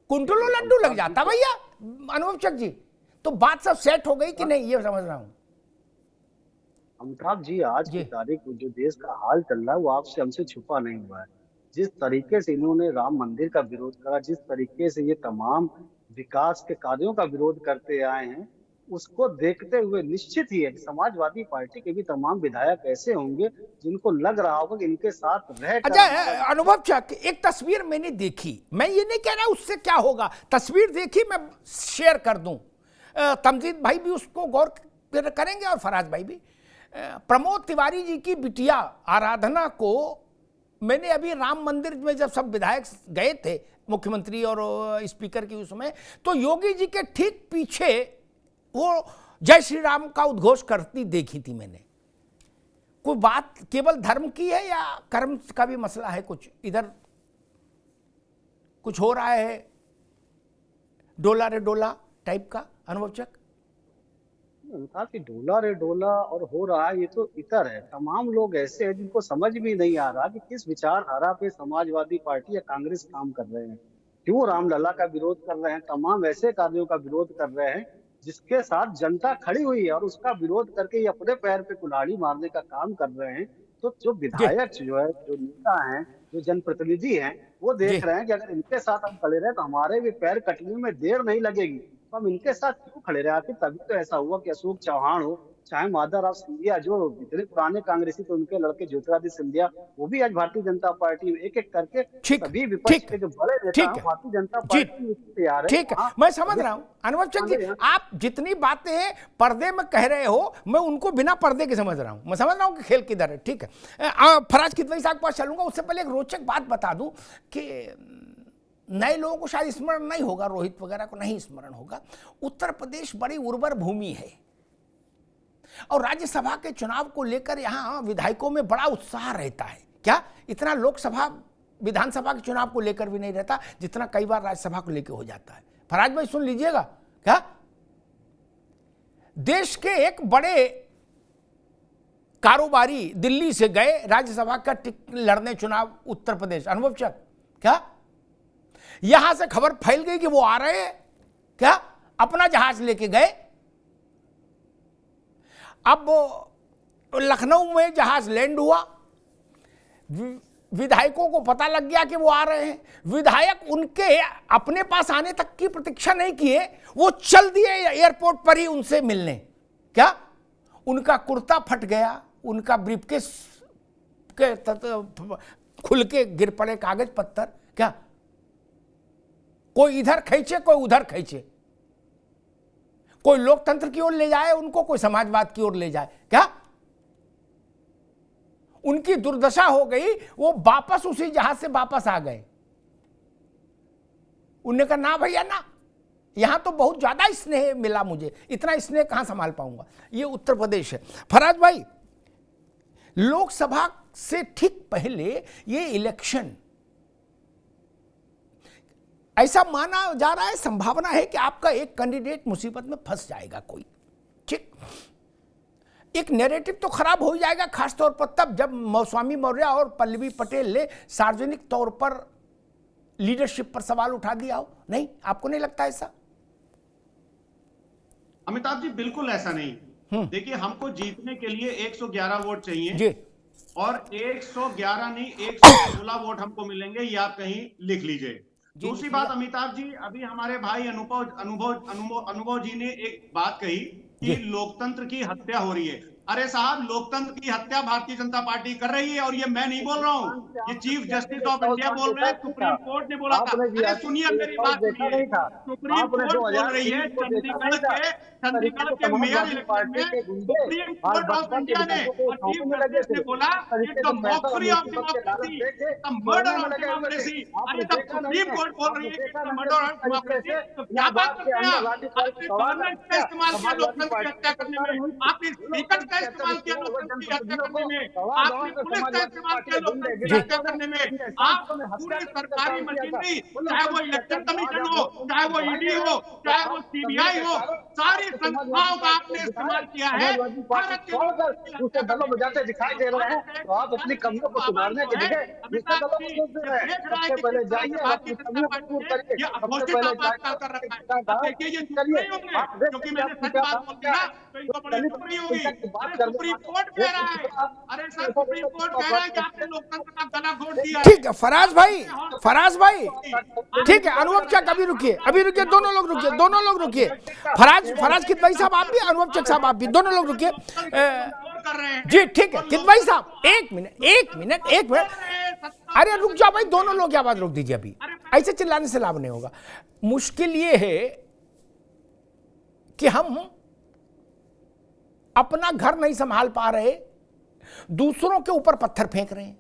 कुंटलों लड्डू लग जाता भैया अनुभव चक जी। तो बात सब सेट हो गई कि नहीं, ये समझ रहा हूं। अमिताभ जी, आज की तारीख में जो देश का हाल चल रहा है वो आपसे हमसे छुपा नहीं हुआ है। जिस तरीके से इन्होंने राम मंदिर का विरोध करा, जिस तरीके से ये तमाम विकास के कार्यों का विरोध करते आए हैं, उसको देखते हुए निश्चित ही है कि समाजवादी पार्टी के भी तमाम विधायक ऐसे होंगे जिनको लग रहा होगा कि इनके साथ रह। अच्छा अनुभव चक, एक तस्वीर मैंने देखी, मैं ये नहीं कह रहा उससे क्या होगा, तस्वीर देखी, मैं शेयर कर दूं, तमजीद भाई भी उसको गौर करेंगे और फराज भाई भी। प्रमोद तिवारी जी की बिटिया आराधना को मैंने अभी राम मंदिर में जब सब विधायक गए थे, मुख्यमंत्री और स्पीकर की, उसमें तो योगी जी के ठीक पीछे वो जय श्री राम का उद्घोष करती देखी थी मैंने। कोई बात केवल धर्म की है या कर्म का भी मसला है? कुछ इधर कुछ हो रहा है डोला रे डोला टाइप का अनुभव चक? उनका कि डोला रे डोला और हो रहा है, ये तो इतर है। तमाम लोग ऐसे हैं जिनको समझ भी नहीं आ रहा कि किस विचारधारा पे समाजवादी पार्टी या कांग्रेस काम कर रहे हैं, क्यों रामलला का विरोध कर रहे हैं, तमाम ऐसे कार्यों का विरोध कर रहे हैं जिसके साथ जनता खड़ी हुई है और उसका विरोध करके ये अपने पैर पे कुल्हाड़ी मारने का काम कर रहे हैं, तो जो विधायक जो है, जो नेता हैं, जो जनप्रतिनिधि हैं, वो देख रहे हैं कि अगर इनके साथ हम खड़े रहे तो हमारे भी पैर कटने में देर नहीं लगेगी, तो हम इनके साथ क्यों खड़े रहे। आखिर तभी तो ऐसा हुआ कि अशोक चौहान हो, चाहे माधवराव सिंधिया, जो इतने पुराने कांग्रेसी थे, उनके लड़के ज्योतिरादित्य सिंधिया, वो भी आज भारतीय जनता पार्टी, एक एक करके सभी विपक्ष के जो बड़े नेता हैं भारतीय जनता पार्टी में तैयार है। ठीक है, मैं समझ रहा हूँ अनुभव चंद जी, आप जितनी बातें पर्दे में कह रहे हो, मैं उनको बिना पर्दे के समझ रहा हूँ। मैं समझ रहा हूँ कि खेल किधर है। ठीक है, फराज किदवई साहब के पास चलूंगा। उससे पहले एक रोचक बात बता दूं कि नए लोगों को शायद स्मरण नहीं होगा, रोहित वगैरह को नहीं स्मरण होगा, उत्तर प्रदेश बड़ी उर्वर भूमि है और राज्यसभा के चुनाव को लेकर यहां विधायकों में बड़ा उत्साह रहता है। क्या इतना लोकसभा विधानसभा के चुनाव को लेकर भी नहीं रहता जितना कई बार राज्यसभा को लेकर हो जाता है। फराज भाई सुन लीजिएगा, क्या देश के एक बड़े कारोबारी दिल्ली से गए राज्यसभा का लड़ने चुनाव उत्तर प्रदेश, अनुभव चक, क्या यहां से खबर फैल गई कि वो आ रहे हैं, क्या अपना जहाज लेके गए। अब लखनऊ में जहाज लैंड हुआ, विधायकों को पता लग गया कि वो आ रहे हैं। विधायक उनके अपने पास आने तक की प्रतीक्षा नहीं किए, वो चल दिए एयरपोर्ट पर ही उनसे मिलने। क्या उनका कुर्ता फट गया, उनका ब्रीफकेस के खुल के गिर पड़े कागज पत्तर, क्या कोई इधर खींचे कोई उधर खींचे, कोई लोकतंत्र की ओर ले जाए उनको, कोई समाजवाद की ओर ले जाए। क्या उनकी दुर्दशा हो गई, वो वापस उसी जहाज से वापस आ गए। उन्होंने कहा ना भैया ना, यहां तो बहुत ज्यादा स्नेह मिला मुझे, इतना स्नेह कहां संभाल पाऊंगा। ये उत्तर प्रदेश है। फराज भाई, लोकसभा से ठीक पहले ये इलेक्शन, ऐसा माना जा रहा है, संभावना है कि आपका एक कैंडिडेट मुसीबत में फंस जाएगा कोई। ठीक, एक नैरेटिव तो खराब हो जाएगा, खासतौर पर तब जब स्वामी मौर्य और पल्लवी पटेल ने सार्वजनिक तौर पर लीडरशिप पर सवाल उठा दिया हो। नहीं, आपको नहीं लगता ऐसा? अमिताभ जी, बिल्कुल ऐसा नहीं। देखिए, हमको जीतने के लिए 111 वोट चाहिए जी, और 111 नहीं 116 वोट हमको मिलेंगे, ये आप कहीं लिख लीजिए। दूसरी बात अमिताभ जी, अभी हमारे भाई अनुभव जी ने एक बात कही कि लोकतंत्र की हत्या हो रही है। अरे साहब, लोकतंत्र की हत्या भारतीय जनता पार्टी कर रही है, और ये मैं नहीं बोल रहा हूँ, ये चीफ जस्टिस ऑफ इंडिया बोल रहे हैं, सुप्रीम कोर्ट ने बोला था। अरे सुनिए मेरी बात, सुनिए, सुप्रीम कोर्ट बोल रही है चंडीगढ़ के मेयर इलेक्शन में सुप्रीम कोर्ट ऑफ इंडिया ने और चीफ जस्टिस ने बोला the mockery of democracy, the murder of democracy. अरे जब सुप्रीम कोर्ट बोल रही है द मर्डर ऑफ डेमोक्रेसी, तो क्या बात करते हैं आप? आपने गवर्नमेंट का इस्तेमाल किया लोकतंत्र की हत्या करने में, आपने स्पीकर का इस्तेमाल किया लोकतंत्र की हत्या करने में, आपने पुलिस का इस्तेमाल किया लोकतंत्र की हत्या करने में। आप पूरी सरकारी मशीनरी, चाहे वो इलेक्शन कमीशन हो, चाहे वो ईडी हो, चाहे वो सीबीआई हो, सारी संस्थाओं का आपने इस्तेमाल किया है। भारत के उससे दलों बजाते दिखाई दे रहे हैं, तो आप अपनी कमियों को सुधारने के लिए सबसे पहले जाइए, अपनी कमियों को दूर करके सबसे पहले क्योंकि मैंने सच बात बोल दिया तो इनको बड़ी खुशी होगी। सुप्रीम कोर्ट कह रहा है, अरे सर सुप्रीम कोर्ट कह रहा है कि आपने लोकतंत्र का गला घोट दिया। ठीक है फराज भाई, फराज भाई, ठीक है। अनुभव चक अभी रुकिए, अभी रुकिए, दोनों लोग रुकिए, दोनों लोग रुकिए। फराज किदवई साहब आप भी, अनुभव चक साहब आप भी, दोनों लोग रुकिए जी। ठीक है किदवई साहब, एक मिनट। अरे रुक जाओ भाई, दोनों लोग आवाज रोक दीजिए। अभी ऐसे चिल्लाने से लाभ नहीं होगा। मुश्किल ये है कि हम अपना घर नहीं संभाल पा रहे, दूसरों के ऊपर पत्थर फेंक रहे हैं।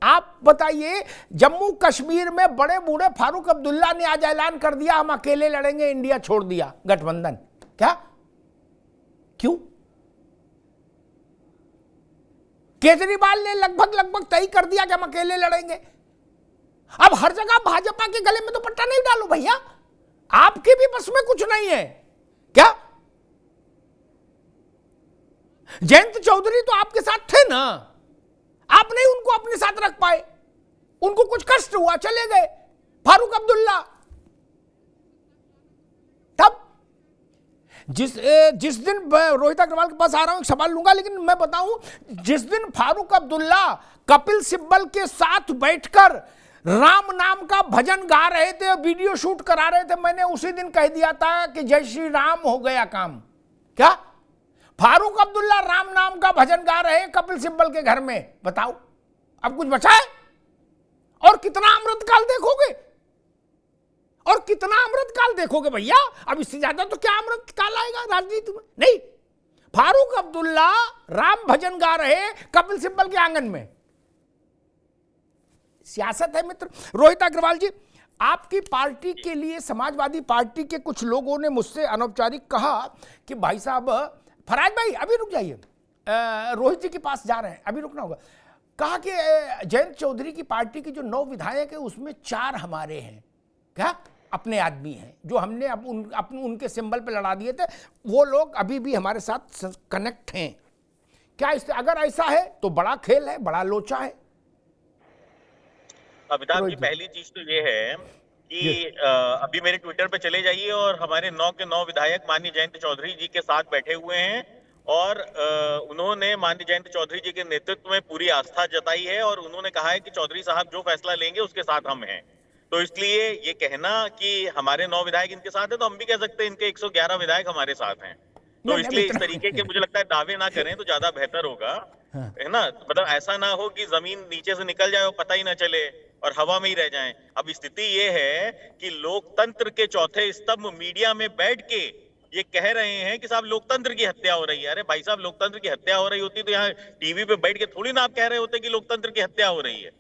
आप बताइए, जम्मू कश्मीर में बड़े बूढ़े फारूक अब्दुल्ला ने आज ऐलान कर दिया हम अकेले लड़ेंगे, इंडिया छोड़ दिया गठबंधन। क्या, क्यों? केजरीवाल ने लगभग तय कर दिया कि हम अकेले लड़ेंगे। अब हर जगह भाजपा के गले में तो पट्टा नहीं डालो भैया, आपके भी बस में कुछ नहीं है क्या? जयंत चौधरी तो आपके साथ थे ना, आप नहीं उनको अपने साथ रख पाए, उनको कुछ कष्ट हुआ चले गए। फारूक अब्दुल्ला, तब जिस दिन मैं रोहित अग्रवाल के पास आ रहा हूं, एक सवाल लूंगा, लेकिन मैं बताऊं, जिस दिन फारूक अब्दुल्ला कपिल सिब्बल के साथ बैठकर राम नाम का भजन गा रहे थे, वीडियो शूट करा रहे थे, मैंने उसी दिन कह दिया था कि जय श्री राम हो गया काम। क्या फारूक अब्दुल्ला राम नाम का भजन गा रहे हैं कपिल सिब्बल के घर में? बताओ, अब कुछ बचा है? और कितना अमृतकाल देखोगे? और कितना अमृतकाल देखोगे भैया? अब इससे ज्यादा तो क्या अमृतकाल आएगा राजनीति में? नहीं। फारूक अब्दुल्ला राम भजन गा रहे कपिल सिब्बल के आंगन में। सियासत है मित्र। रोहित अग्रवाल जी, आपकी पार्टी के लिए समाजवादी पार्टी के कुछ लोगों ने मुझसे अनौपचारिक कहा कि भाई साहब, फराज भाई अभी रुक जाइए, रोहित जी के पास जा रहे हैं, अभी रुकना होगा। कहा कि जयंत चौधरी की पार्टी की जो 9 विधायक है उसमें 4 हमारे हैं, क्या अपने आदमी हैं, जो हमने अब उनके सिंबल पे लड़ा दिए थे, वो लोग अभी भी हमारे साथ कनेक्ट हैं। क्या अगर ऐसा है तो बड़ा खेल है, बड़ा लोचा है। अमिताभ जी, पहली चीज तो ये है कि अभी मेरे ट्विटर पे चले जाइए और हमारे 9 के 9 विधायक माननीय जयंत चौधरी जी के साथ बैठे हुए हैं और उन्होंने माननीय जयंत चौधरी जी के नेतृत्व में पूरी आस्था जताई है और उन्होंने कहा है कि चौधरी साहब जो फैसला लेंगे उसके साथ हम हैं। तो इसलिए ये कहना कि हमारे 9 विधायक इनके साथ है, तो हम भी कह सकते हैं इनके 111 विधायक हमारे साथ हैं। तो इसलिए इस तरीके के मुझे लगता है दावे ना करें तो ज्यादा बेहतर होगा, है ना। मतलब ऐसा ना हो कि जमीन नीचे से निकल जाए और पता ही ना चले और हवा में ही रह जाएं। अब स्थिति ये है कि लोकतंत्र के चौथे स्तंभ मीडिया में बैठ के ये कह रहे हैं कि साहब लोकतंत्र की हत्या हो रही है। अरे भाई साहब, लोकतंत्र की हत्या हो रही होती तो यहाँ टीवी पे बैठ के थोड़ी ना आप कह रहे होते कि लोकतंत्र की हत्या हो रही है।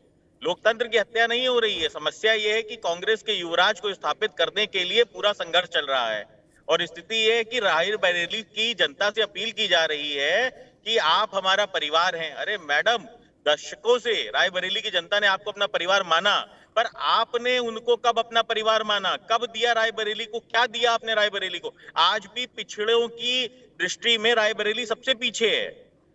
लोकतंत्र की हत्या नहीं हो रही है। समस्या ये है कि कांग्रेस के युवराज को स्थापित करने के लिए पूरा संघर्ष चल रहा है और स्थिति ये है कि रायबरेली की जनता से अपील की जा रही है कि आप हमारा परिवार हैं। अरे मैडम, दशकों से रायबरेली की जनता ने आपको अपना परिवार माना, पर आपने उनको कब अपना परिवार माना? कब दिया रायबरेली को? क्या दिया आपने रायबरेली को? आज भी पिछड़ों की दृष्टि में रायबरेली सबसे पीछे है।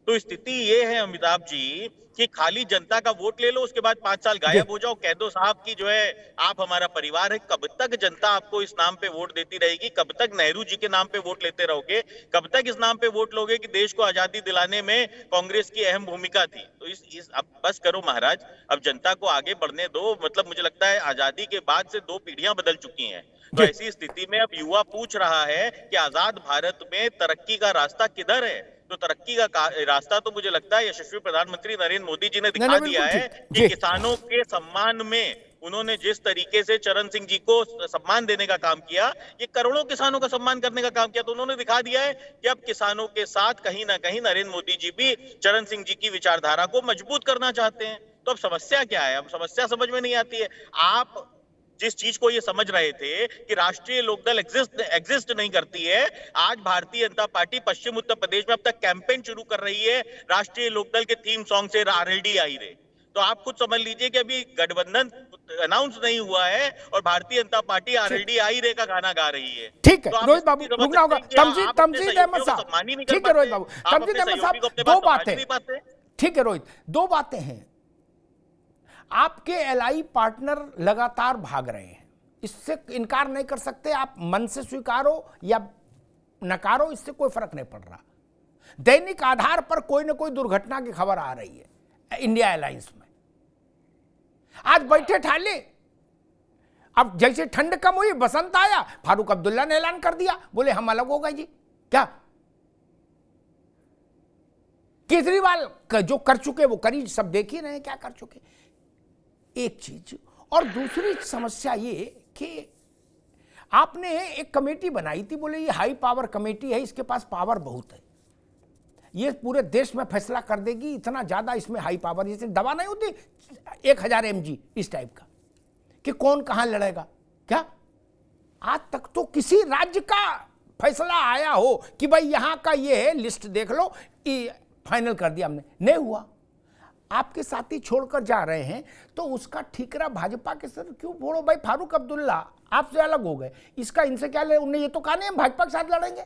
तो स्थिति ये है अमिताभ जी कि खाली जनता का वोट ले लो, उसके बाद 5 साल गायब हो जाओ, कह दो साहब की जो है आप हमारा परिवार है। कब तक जनता आपको इस नाम पे वोट देती रहेगी? कब तक नेहरू जी के नाम पे वोट लेते रहोगे? कब तक इस नाम पे वोट लोगे कि देश को आजादी दिलाने में कांग्रेस की अहम भूमिका थी? तो इस अब बस करो महाराज, अब जनता को आगे बढ़ने दो। मतलब मुझे लगता है आजादी के बाद से 2 पीढ़ियां बदल चुकी हैं। तो ऐसी स्थिति में अब युवा पूछ रहा है कि आजाद भारत में तरक्की का रास्ता किधर है? तो तरक्की का रास्ता तो मुझे लगता है यशस्वी प्रधानमंत्री नरेंद्र मोदी जी ने दिखा दिया है कि किसानों के सम्मान में उन्होंने जिस तरीके से चरण सिंह जी को सम्मान देने का काम किया, ये करोड़ों किसानों का सम्मान करने का काम किया। तो उन्होंने दिखा दिया है कि अब किसानों के साथ कहीं ना कहीं नरेंद्र मोदी जी भी चरण सिंह जी की विचारधारा को मजबूत करना चाहते हैं। तो अब समस्या क्या है? अब समस्या समझ में नहीं आती है। आप जिस चीज को ये समझ रहे थे कि राष्ट्रीय लोकदल एग्जिस्ट नहीं करती है, आज भारतीय जनता पार्टी पश्चिम उत्तर प्रदेश में अब तक कैंपेन शुरू कर रही है राष्ट्रीय लोकदल के थीम सॉन्ग से, RLD आई रे। तो आप खुद समझ लीजिए कि अभी गठबंधन अनाउंस नहीं हुआ है और भारतीय जनता पार्टी RLD आई रे का गाना गा रही है। ठीक है रोहित बाबू, रुकना होगा। तमजीद अहमद साहब, ठीक है रोहित बाबू, तमजीद अहमद साहब, 2 बातें। ठीक है रोहित, 2 बातें हैं। आपके LI पार्टनर लगातार भाग रहे हैं, इससे इनकार नहीं कर सकते। आप मन से स्वीकारो या नकारो, इससे कोई फर्क नहीं पड़ रहा। दैनिक आधार पर कोई ना कोई दुर्घटना की खबर आ रही है इंडिया एलायंस में। आज बैठे ठाले, अब जैसे ठंड कम हुई, बसंत आया, फारूक अब्दुल्ला ने ऐलान कर दिया, बोले हम अलग हो गए जी। क्या केजरीवाल जो कर चुके वो करी, सब देख ही रहे हैं क्या कर चुके। एक चीज, और दूसरी समस्या ये कि आपने एक कमेटी बनाई थी, बोले ये हाई पावर कमेटी है, इसके पास पावर बहुत है, ये पूरे देश में फैसला कर देगी, इतना ज्यादा इसमें हाई पावर, जैसे दवा नहीं होती 1000 mg इस टाइप का, कि कौन कहां लड़ेगा। क्या आज तक तो किसी राज्य का फैसला आया हो कि भाई यहां का ये है, लिस्ट देख लो, फाइनल कर दिया हमने? नहीं हुआ। आपके साथी छोड़कर जा रहे हैं तो उसका ठीकरा भाजपा के सर क्यों फोड़ो भाई? फारूक अब्दुल्ला आपसे अलग हो गए, इसका इनसे क्या ले? उन्हें ये तो कहा नहीं हम भाजपा के साथ लड़ेंगे।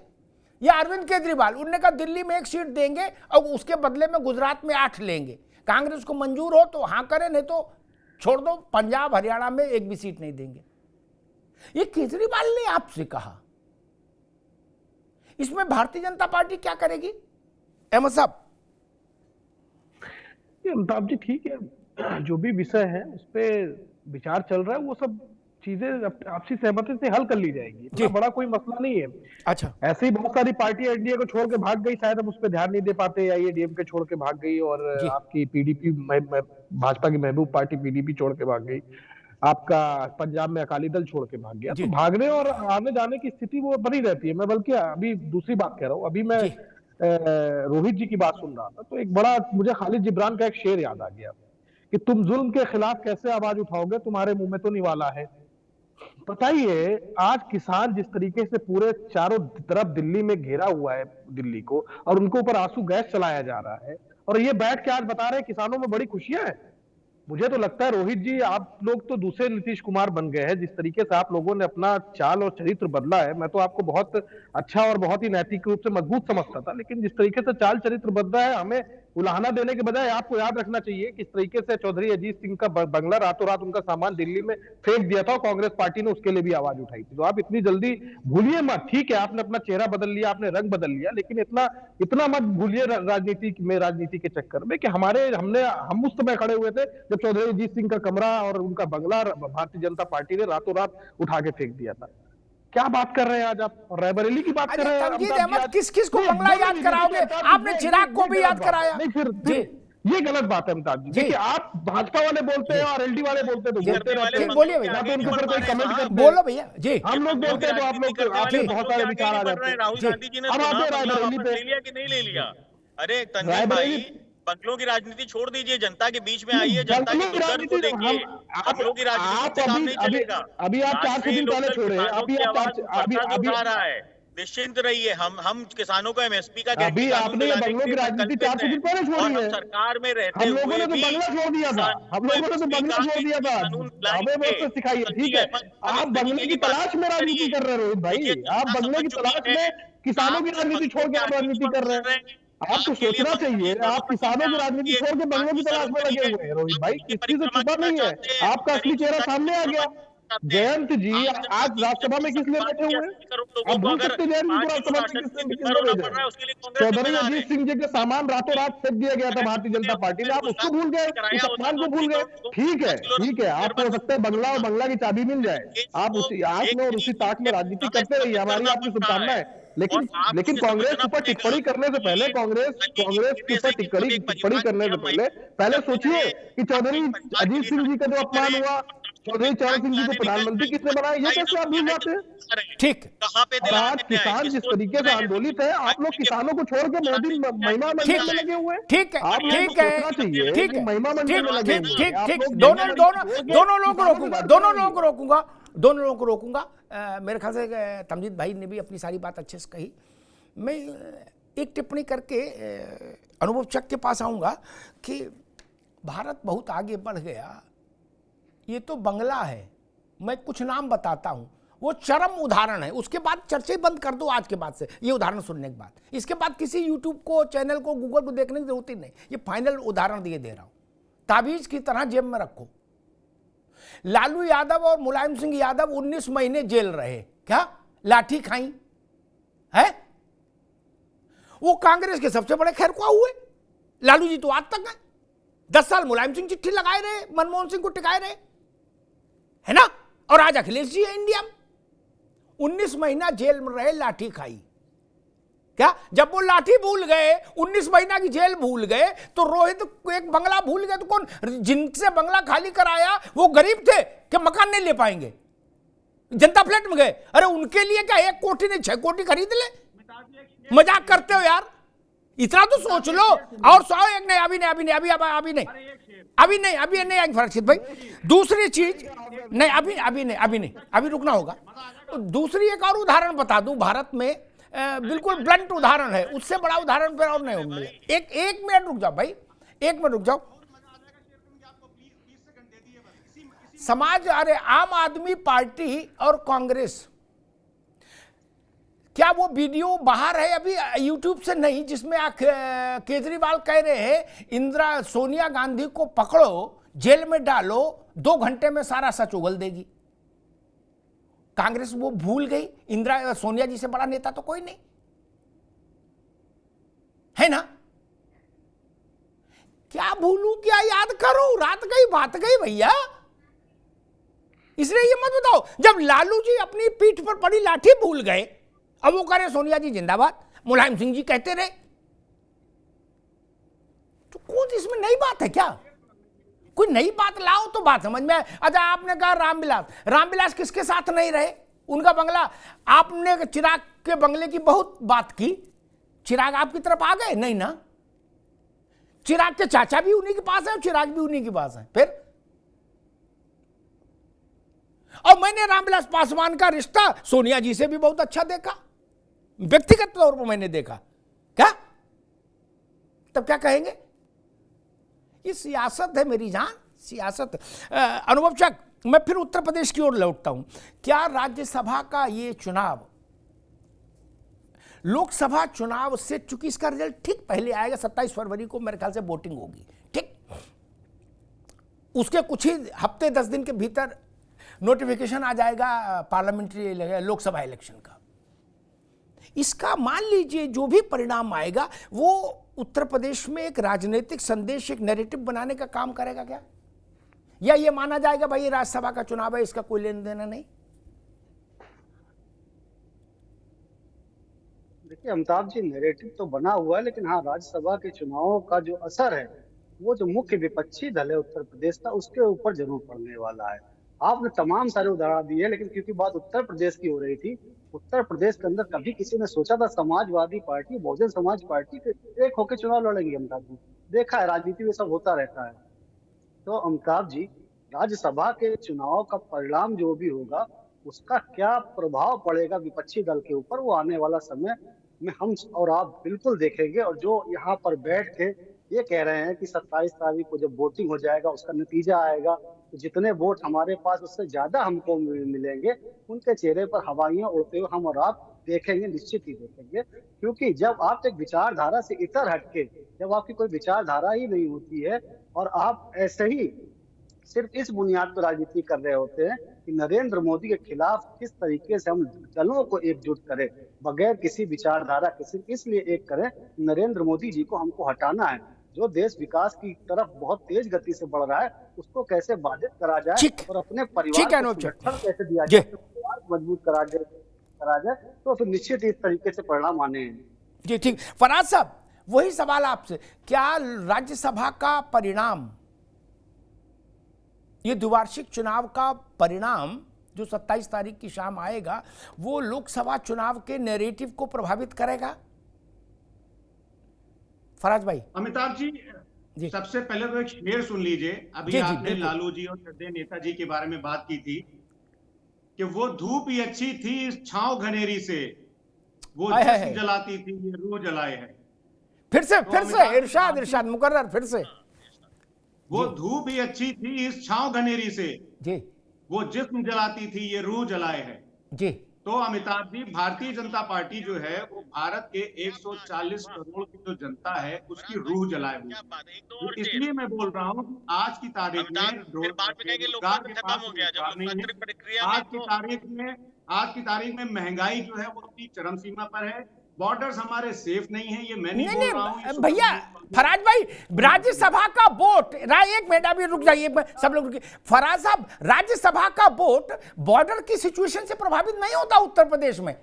या अरविंद केजरीवाल, उन्होंने कहा दिल्ली में 1 सीट देंगे और उसके बदले में गुजरात में 8 लेंगे। कांग्रेस को मंजूर हो तो हाँ करें, नहीं तो छोड़ दो, पंजाब हरियाणा में 1 भी सीट नहीं देंगे। ये केजरीवाल ने आपसे कहा, इसमें भारतीय जनता पार्टी क्या करेगी अहमद साहब? अमिताभ जी ठीक है, जो भी विषय है उस पे विचार चल रहा है, वो सब चीजें आपसी सहमति से हल कर ली जाएगी, इतना बड़ा कोई मसला नहीं है। अच्छा, ऐसे ही बहुत सारी पार्टियां एनडीए को छोड़ के भाग गई, शायद हम उस पर ध्यान नहीं दे पाते, या ये डीएमके छोड़ के भाग गई, और आपकी पीडीपी भाजपा की महबूब पार्टी पीडीपी छोड़ के भाग गई, आपका पंजाब में अकाली दल छोड़ के भाग गया। तो भागने और आने जाने की स्थिति वो बनी रहती है। मैं बल्कि अभी दूसरी बात कह रहा हूँ, अभी मैं रोहित जी की बात सुन रहा था तो एक बड़ा मुझे खालिद जिब्रान का एक शेर याद आ गया कि तुम जुल्म के खिलाफ कैसे आवाज उठाओगे, तुम्हारे मुंह में तो निवाला है। बताइए, आज किसान जिस तरीके से पूरे चारों तरफ दिल्ली में घेरा हुआ है दिल्ली को, और उनके ऊपर आंसू गैस चलाया जा रहा है, और ये बैठ के आज बता रहे हैं किसानों में बड़ी खुशियां हैं। मुझे तो लगता है रोहित जी, आप लोग तो दूसरे नीतीश कुमार बन गए हैं। जिस तरीके से आप लोगों ने अपना चाल और चरित्र बदला है, मैं तो आपको बहुत अच्छा और बहुत ही नैतिक रूप से मजबूत समझता था, लेकिन जिस तरीके से चाल चरित्र बदला है, हमें उलाहना देने के बजाय आपको याद रखना चाहिए किस तरीके से चौधरी अजीत सिंह का बंगला रातों रात उनका सामान दिल्ली में फेंक दिया था, और कांग्रेस पार्टी ने उसके लिए भी आवाज उठाई थी। तो आप इतनी जल्दी भूलिए मत। ठीक है, आपने अपना चेहरा बदल लिया, आपने रंग बदल लिया, लेकिन इतना मत भूलिए राजनीति के चक्कर में कि हम उस समय खड़े हुए थे जब चौधरी अजीत सिंह का कमरा और उनका बंगला भारतीय जनता पार्टी ने रातों रात उठा के फेंक दिया था। क्या बात कर रहे हैं आज आप? रायबरेली की बात कर रहे हैं। तमजीद अहमद, किस को बंगला याद कराओगे? आपने चिराग को भी याद कराया। नहीं, फिर ये गलत बात है अमिताभ जी। देखिए, आप भाजपा वाले बोलते हैं और एलडी वाले बोलते हैं तो बोलते रहते हैं। बोलिए भैया, तो उनके ऊपर कोई कमेंट करते हैं। बोलो भैया जी। हम लोग बोलते हैं तो आप लोग आपके बहुत सारे विचार आ जाते हैं। राहुल गांधी जी ने अब आप रायबरेली पे ले लिया कि नहीं ले लिया? अरे तंजीम भाई, बंगलों की राजनीति छोड़ दीजिए, जनता के बीच में आइए, जनता के दर्द को देखिए। बंगलों की राजनीति से काम नहीं चलेगा। अभी आप 4 दिन पहले छोड़े, अभी उठा रहा है। निश्चिंत रहिए, हम किसानों को एमएसपी का अभी आपने बंगलों की राजनीति 4 दिन पहले छोड़ी है। सरकार में रहते हम लोगों ने तो बंगला छोड़ दिया था, हमें वो तो सिखाइए। ठीक है, आप बंगले की तलाश में राजनीति कर रहे हैं रोहित भाई, आप बंगले की तलाश में किसानों की राजनीति छोड़ के आप राजनीति कर रहे हैं। आपको सोचना चाहिए, आप किसानों की राजनीति छोड़ के बंगलों की तलाश में लगे हुए हैं रोहित भाई। किसी से छुपा नहीं है, आपका असली चेहरा सामने आ गया। जयंत जी आज राज्यसभा में किस लिए बैठे हुए हैं? आप भूल सकते जयंत जी को राज्यसभा में किस लिए भेजा? चौधरी अजीत सिंह जी के सामान रातों रात फेंक दिया गया था भारतीय जनता पार्टी ने, आप उसको भूल गए, उस अपमान को भूल गए। ठीक है, आपको हो सकता है बंगला और बंगला की चाबी मिल जाए, आप उसी आंख में और उसी ताक में राजनीति करते रहिए, हमारी आपकी शुभकामनाएं। लेकिन कांग्रेस के ऊपर टिप्पणी करने से पहले, कांग्रेस के ऊपर टिप्पणी करने से पहले सोचिए कि चौधरी अजीत सिंह जी का जो अपमान हुआ, चौधरी चरण सिंह जी को प्रधानमंत्री किसने बनाया, ये कैसे आप भूल जाते हैं? ठीक, आज किसान जिस तरीके से आंदोलित है, आप लोग किसानों को छोड़ के मोदी महिमा मंदिर में लगे हुए हैं। ठीक है, आप लोगों को सोचना चाहिए कि महिमा मंदिर में लगे हुए हैं। ठीक, दोनों लोगों को रोकूंगा। मेरे ख्याल से तमजीद भाई ने भी अपनी सारी बात अच्छे से कही। मैं एक टिप्पणी करके अनुभव चक के पास आऊंगा कि भारत बहुत आगे बढ़ गया, ये तो बंगला है। मैं कुछ नाम बताता हूं, वो चरम उदाहरण है। उसके बाद चर्चे बंद कर दो आज के बाद से, ये उदाहरण सुनने के बाद। इसके बाद किसी यूट्यूब को, चैनल को, गूगल को देखने की जरूरत ही नहीं। ये फाइनल उदाहरण दिए दे रहा हूं, ताबीज की तरह जेब में रखो। लालू यादव और मुलायम सिंह यादव 19 महीने जेल रहे, क्या लाठी खाई है? वो कांग्रेस के सबसे बड़े खैरख्वाह हुए। लालू जी तो आज तक है, 10 साल मुलायम सिंह चिट्ठी लगाए रहे, मनमोहन सिंह को टिकाए रहे, है ना? और आज अखिलेश जी है इंडिया में। 19 महीना जेल में रहे, लाठी खाई। क्या जब वो लाठी भूल गए, 19 महीना की जेल भूल गए, तो रोहित एक बंगला भूल गए, तो कौन जिनसे बंगला खाली कराया वो गरीब थे कि मकान नहीं ले पाएंगे, जनता फ्लैट में गए? अरे उनके लिए क्या 1 कोटी नहीं 6 कोटी खरीद ले? मजाक करते हो यार, इतना तो सोच लो। और 100 एक नहीं, अभी नहीं आएंगे फरशीद भाई। दूसरी चीज नहीं, अभी रुकना होगा। दूसरी एक और उदाहरण बता दूं, भारत में बिल्कुल ब्लंट उदाहरण है, उससे बड़ा उदाहरण फिर और नहीं मिले। एक मिनट रुक जाओ भाई, 1 मिनट रुक जाओ। समाज, अरे आम आदमी पार्टी और कांग्रेस, क्या वो वीडियो बाहर है अभी यूट्यूब से नहीं, जिसमें केजरीवाल कह रहे हैं सोनिया गांधी को पकड़ो, जेल में डालो, 2 घंटे में सारा सच उगल देगी? कांग्रेस वो भूल गई। सोनिया जी से बड़ा नेता तो कोई नहीं। है ना? क्या भूलूं, क्या याद करूं, रात गई बात गई भैया। इसलिए ये मत बताओ, जब लालू जी अपनी पीठ पर पड़ी लाठी भूल गए, अब वो कह रहे सोनिया जी जिंदाबाद, मुलायम सिंह जी कहते रहे, तो कौन इसमें नई बात है क्या? कोई नई बात लाओ तो बात समझ में आए। अच्छा, आपने कहा रामविलास किसके साथ नहीं रहे? उनका बंगला, आपने चिराग के बंगले की बहुत बात की, चिराग आपकी तरफ आ गए? नहीं ना, चिराग के चाचा भी उन्हीं के पास है और चिराग भी उन्हीं के पास है। फिर और मैंने रामविलास पासवान का रिश्ता सोनिया जी से भी बहुत अच्छा देखा, व्यक्तिगत तौर पर मैंने देखा। क्या तब क्या कहेंगे? ये सियासत है मेरी जान, सियासत। अनुभव चक, मैं फिर उत्तर प्रदेश की ओर लौटता हूं। क्या राज्यसभा का ये चुनाव लोकसभा चुनाव से, चूंकि इसका रिजल्ट ठीक पहले आएगा, 27 फरवरी को मेरे ख्याल से वोटिंग होगी, ठीक, उसके कुछ ही हफ्ते 10 दिन के भीतर नोटिफिकेशन आ जाएगा पार्लियामेंट्री लोकसभा इलेक्शन का। इसका मान लीजिए जो भी परिणाम आएगा वो उत्तर प्रदेश में एक राजनीतिक संदेश, एक नैरेटिव बनाने का काम करेगा क्या? या ये माना जाएगा भाई ये राज्यसभा का चुनाव है, इसका कोई लेना देना नहीं? देखिए अमिताभ जी, नैरेटिव तो बना हुआ है, लेकिन हाँ, राज्यसभा के चुनावों का जो असर है वो जो मुख्य विपक्षी दल है उत्तर प्रदेश का, उसके ऊपर जरूर पड़ने वाला है। आपने तमाम सारे उदाहरण दिए, लेकिन क्योंकि बात उत्तर प्रदेश की हो रही थी, उत्तर प्रदेश के अंदर कभी किसी ने सोचा था समाजवादी पार्टी, बहुजन समाज पार्टी के एक होकर चुनाव लड़ेंगे? अमिताभ जी, देखा है राजनीति में सब होता रहता है। तो अमिताभ जी, राज्यसभा के चुनाव का परिणाम जो भी होगा उसका क्या प्रभाव पड़ेगा विपक्षी दल के ऊपर, वो आने वाला समय में हम और आप बिल्कुल देखेंगे। और जो यहाँ पर बैठ के ये कह रहे हैं कि 27 तारीख को जब वोटिंग हो जाएगा उसका नतीजा आएगा तो जितने वोट हमारे पास उससे ज्यादा हमको मिलेंगे, उनके चेहरे पर हवाइयां उड़ते हुए हम और आप देखेंगे, निश्चित ही देखेंगे। क्योंकि जब आप एक विचारधारा से इतर हटके, जब आपकी कोई विचारधारा ही नहीं होती है और आप ऐसे ही सिर्फ इस बुनियाद पर राजनीति कर रहे होते हैं कि नरेंद्र मोदी के खिलाफ किस तरीके से हम दलों को एकजुट करें बगैर किसी विचारधारा के, सिर्फ इसलिए एक करें नरेंद्र मोदी जी को हमको हटाना है। जो देश विकास की तरफ बहुत तेज गति से बढ़ रहा है उसको कैसे बाधित करा जाए और अपने परिवार को संरक्षण कैसे दिया जाए, परिवार को मजबूत करा जाए, तो फिर निश्चित इस तरीके से परिणाम आने हैं। जी ठीक। फराज साहब, वही सवाल आपसे, क्या राज्यसभा का परिणाम, ये द्विवार्षिक चुनाव का परिणाम जो 27 तारीख की शाम आएगा, वो लोकसभा चुनाव के नैरेटिव को प्रभावित करेगा? फराज भाई। अमिताभ जी, सबसे पहले तो एक शेर सुन लीजिए। अभी आपने लालू जी और श्रद्धेय नेताजी के बारे में बात की थी कि वो धूप ही अच्छी थी इस छांव घनेरी से, वो जिस्म जलाती थी ये रूह जलाए है। फिर से इरशाद मुकर्रर, फिर से। वो धूप ही अच्छी थी इस छांव घनेरी से जी, वो जिस्म जलाती थी ये रूह जलाए है जी। तो अमिताभ जी, भारतीय जनता पार्टी जो है वो भारत के 140 करोड़ की जो जनता है उसकी रूह जलाए हुई। तो इसलिए मैं बोल रहा हूँ आज की तारीख में आज की तारीख में महंगाई जो है वो अपनी चरम सीमा पर है। बॉर्डर्स हमारे सेफ नहीं है, ये मैं नहीं बोल रहा हूँ भैया। फराज भाई, राज्यसभा का वोट, एक मिनट अभी रुक जाइए, सब लोग रुकिए। फराज साहब, राज्यसभा का वोट बॉर्डर की सिचुएशन से प्रभावित नहीं होता उत्तर प्रदेश में,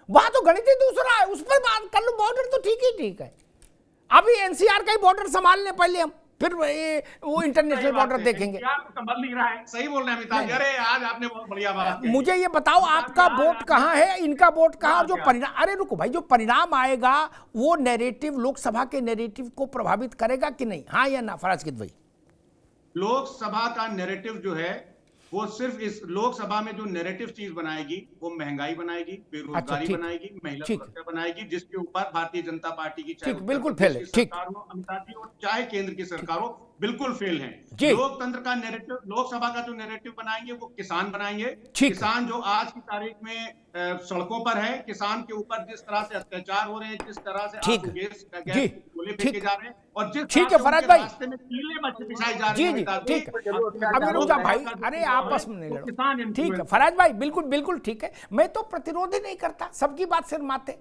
वहां तो गणित ही दूसरा है, उस पर बात कर लो। बॉर्डर तो ठीक है, अभी एनसीआर का ही बॉर्डर संभाल लें पहले हम, फिर वो इंटरनेशनल बॉर्डर देखेंगे। संभल नहीं रहा है, सही बोल रहे हैं अमिताभ। अरे आज आपने बहुत बढ़िया बात की। मुझे ये बताओ, आपका वोट कहाँ है, इनका वोट कहाँ? जो परिणाम, अरे रुको भाई, जो परिणाम आएगा वो नैरेटिव, लोकसभा के नैरेटिव को प्रभावित करेगा कि नहीं, हाँ या ना? फराज किद भाई, लोकसभा का नैरेटिव जो है वो सिर्फ इस लोकसभा में जो नैरेटिव चीज बनाएगी वो महंगाई बनाएगी, बेरोजगारी बनाएगी, महिला सुरक्षा बनाएगी, जिसके ऊपर भारतीय जनता पार्टी की चाहे बिल्कुल फेल है, ठीक, अमिताभ जी, और चाहे केंद्र की सरकार हो, बिल्कुल फेल है। लोकतंत्र का नैरेटिव, लोकसभा का जो नैरेटिव बनाएंगे वो किसान बनाएंगे। किसान जो आज की तारीख में सड़कों पर है, किसान के ऊपर जिस तरह से अत्याचार हो रहे हैं, जिस तरह से गैस गोले फेंके जा रहे हैं, और जिस ठीक है फराज भाई, रास्ते में कीले बच्चे बिछाए जा रहे हैं। ठीक है, अभी रुक जा भाई, अरे आपस में नहीं लड़ो। ठीक है फराज भाई, बिल्कुल ठीक है, मैं तो प्रतिरोध ही नहीं करता, सबकी बात सिर माते।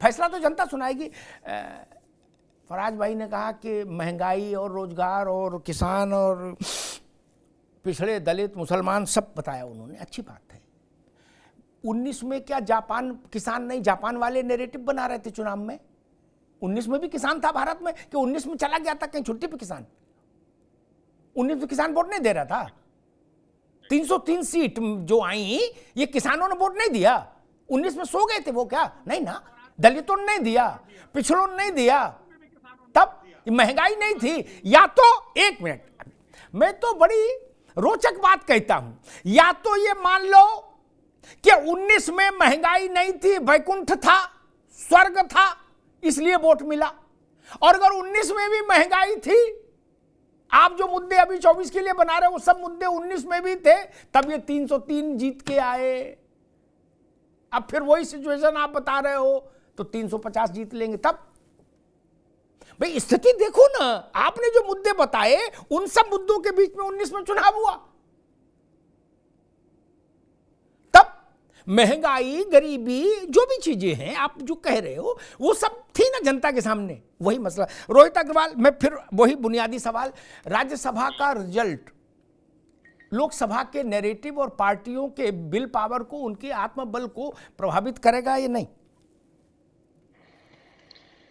फैसला तो जनता सुनाएगी। फराज भाई ने कहा कि महंगाई और रोजगार और किसान और पिछड़े दलित मुसलमान सब बताया उन्होंने, अच्छी बात है। 19 में क्या जापान किसान नहीं, जापान वाले नैरेटिव बना रहे थे चुनाव में। 19 में भी किसान था भारत में, कि 19 में चला गया था कहीं छुट्टी पे किसान। 19 में किसान वोट नहीं दे रहा था। 303 सीट जो आई ये किसानों ने वोट नहीं दिया। 19 में सो गए थे वो, क्या नहीं ना, दलितों ने नहीं दिया, पिछड़ों ने नहीं दिया, तब महंगाई नहीं थी। या तो एक मिनट, मैं तो बड़ी रोचक बात कहता हूं, या तो ये मान लो कि 19 में महंगाई नहीं थी, वैकुंठ था, स्वर्ग था, इसलिए वोट मिला। और अगर 19 में भी महंगाई थी, आप जो मुद्दे अभी 24 के लिए बना रहे हो वो सब मुद्दे 19 में भी थे, तब ये 303 जीत के आए। अब फिर वही सिचुएशन आप बता रहे हो तो 350 जीत लेंगे तब। भाई स्थिति देखो ना, आपने जो मुद्दे बताए उन सब मुद्दों के बीच में 19 में चुनाव हुआ, तब महंगाई, गरीबी, जो भी चीजें हैं आप जो कह रहे हो वो सब थी ना जनता के सामने। वही मसला। रोहित अग्रवाल, मैं फिर वही बुनियादी सवाल, राज्यसभा का रिजल्ट लोकसभा के नैरेटिव और पार्टियों के बिल पावर को, उनके आत्मबल को प्रभावित करेगा या नहीं?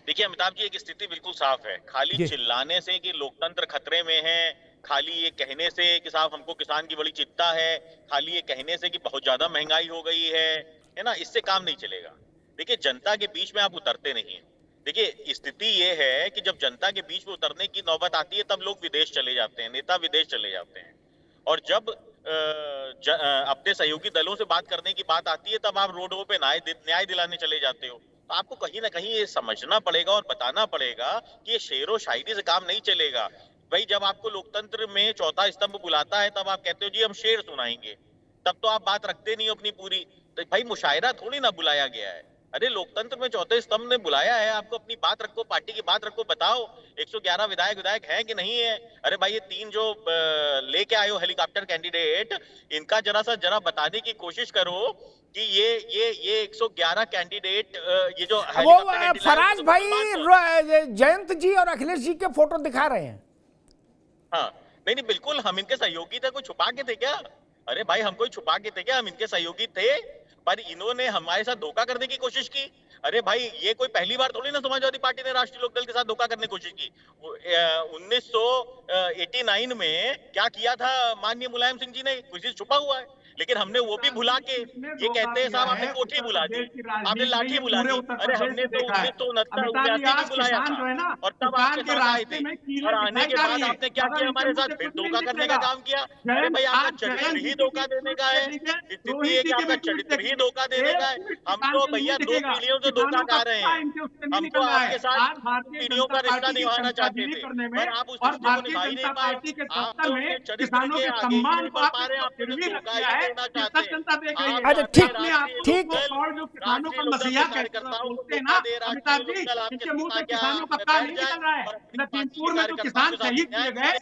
देखिए अमिताभ जी, एक स्थिति बिल्कुल साफ है। खाली चिल्लाने से कि लोकतंत्र खतरे में है, खाली ये कहने से कि साहब हमको किसान की बड़ी चिंता है, खाली ये कहने से कि बहुत ज्यादा महंगाई हो गई है ना, इससे काम नहीं चलेगा। देखिए जनता के बीच में आप उतरते नहीं हैं। देखिए स्थिति ये है कि जब जनता के बीच में उतरने की नौबत आती है तब लोग विदेश चले जाते हैं, नेता विदेश चले जाते हैं। और जब अपने सहयोगी दलों से बात करने की बात आती है तब आप रोडों पे न्याय दिलाने चले जाते हो। तो आपको कहीं ना कहीं ये समझना पड़ेगा और बताना पड़ेगा कि ये शेरो शायरी से काम नहीं चलेगा। भाई जब आपको लोकतंत्र में चौथा स्तंभ बुलाता है तब आप कहते हो जी हम शेर सुनाएंगे, तब तो आप बात रखते नहीं हो अपनी पूरी। तो भाई मुशायरा थोड़ी ना बुलाया गया है। अरे लोकतंत्र में चौथे स्तंभ ने बुलाया है, आपको अपनी बात रखो, पार्टी की बात रखो, बताओ 111 विधायक हैं कि नहीं है। अरे भाई ये 3 जो लेके आए हो हेलीकॉप्टर कैंडिडेट, इनका जरा बताने की कोशिश करो कि ये 111 कैंडिडेट, ये जो वो फराज भाई जयंत जी और अखिलेश जी के फोटो दिखा रहे हैं। हाँ नहीं बिल्कुल, हम इनके सहयोगी थे, कोई छुपा के थे क्या? अरे भाई हम कोई छुपा के थे क्या? हम इनके सहयोगी थे, पर इन्होंने हमारे साथ धोखा करने की कोशिश की। अरे भाई ये कोई पहली बार थोड़ी ना समाजवादी पार्टी ने राष्ट्रीय लोकदल के साथ धोखा करने की कोशिश की। 1989 में क्या किया था माननीय मुलायम सिंह जी ने, कुछ चीज छुपा हुआ है, लेकिन हमने वो भी भुला के ये कहते हैं साहब आपने कोठी बुला दी, आपने लाठी बुला दी। अरे हमने तो 1969 में बुलाया था और तब आपके साथ आए थे, और आने के बाद आपने क्या किया हमारे साथ? फिर धोखा करने का काम किया। अरे भाई आपका चरित्र ही धोखा देने का है, स्थिति है कि आपका चरित्र ही धोखा देने का है। हम तो भैया 2 पीढ़ियों से धोखा खा रहे हैं, हम तो आपके साथ पीढ़ियों का रिश्ता निभाना चाहते थे, पर आप उस रिश्ते को निभा ही नहीं पाए। आप तो अपने चरित्र के आगे ही नहीं बढ़ पा रहे, आप सिर्फ धोखा ही देना चाहते हैं। अच्छा ठीक ठीक, और जो किसानों का मसीहा बोलते हैं ना अमिताभ जी, इनके मुंह से किसानों का काम नहीं निकल रहा है। लखीमपुर में जो किसान शहीद किए गए,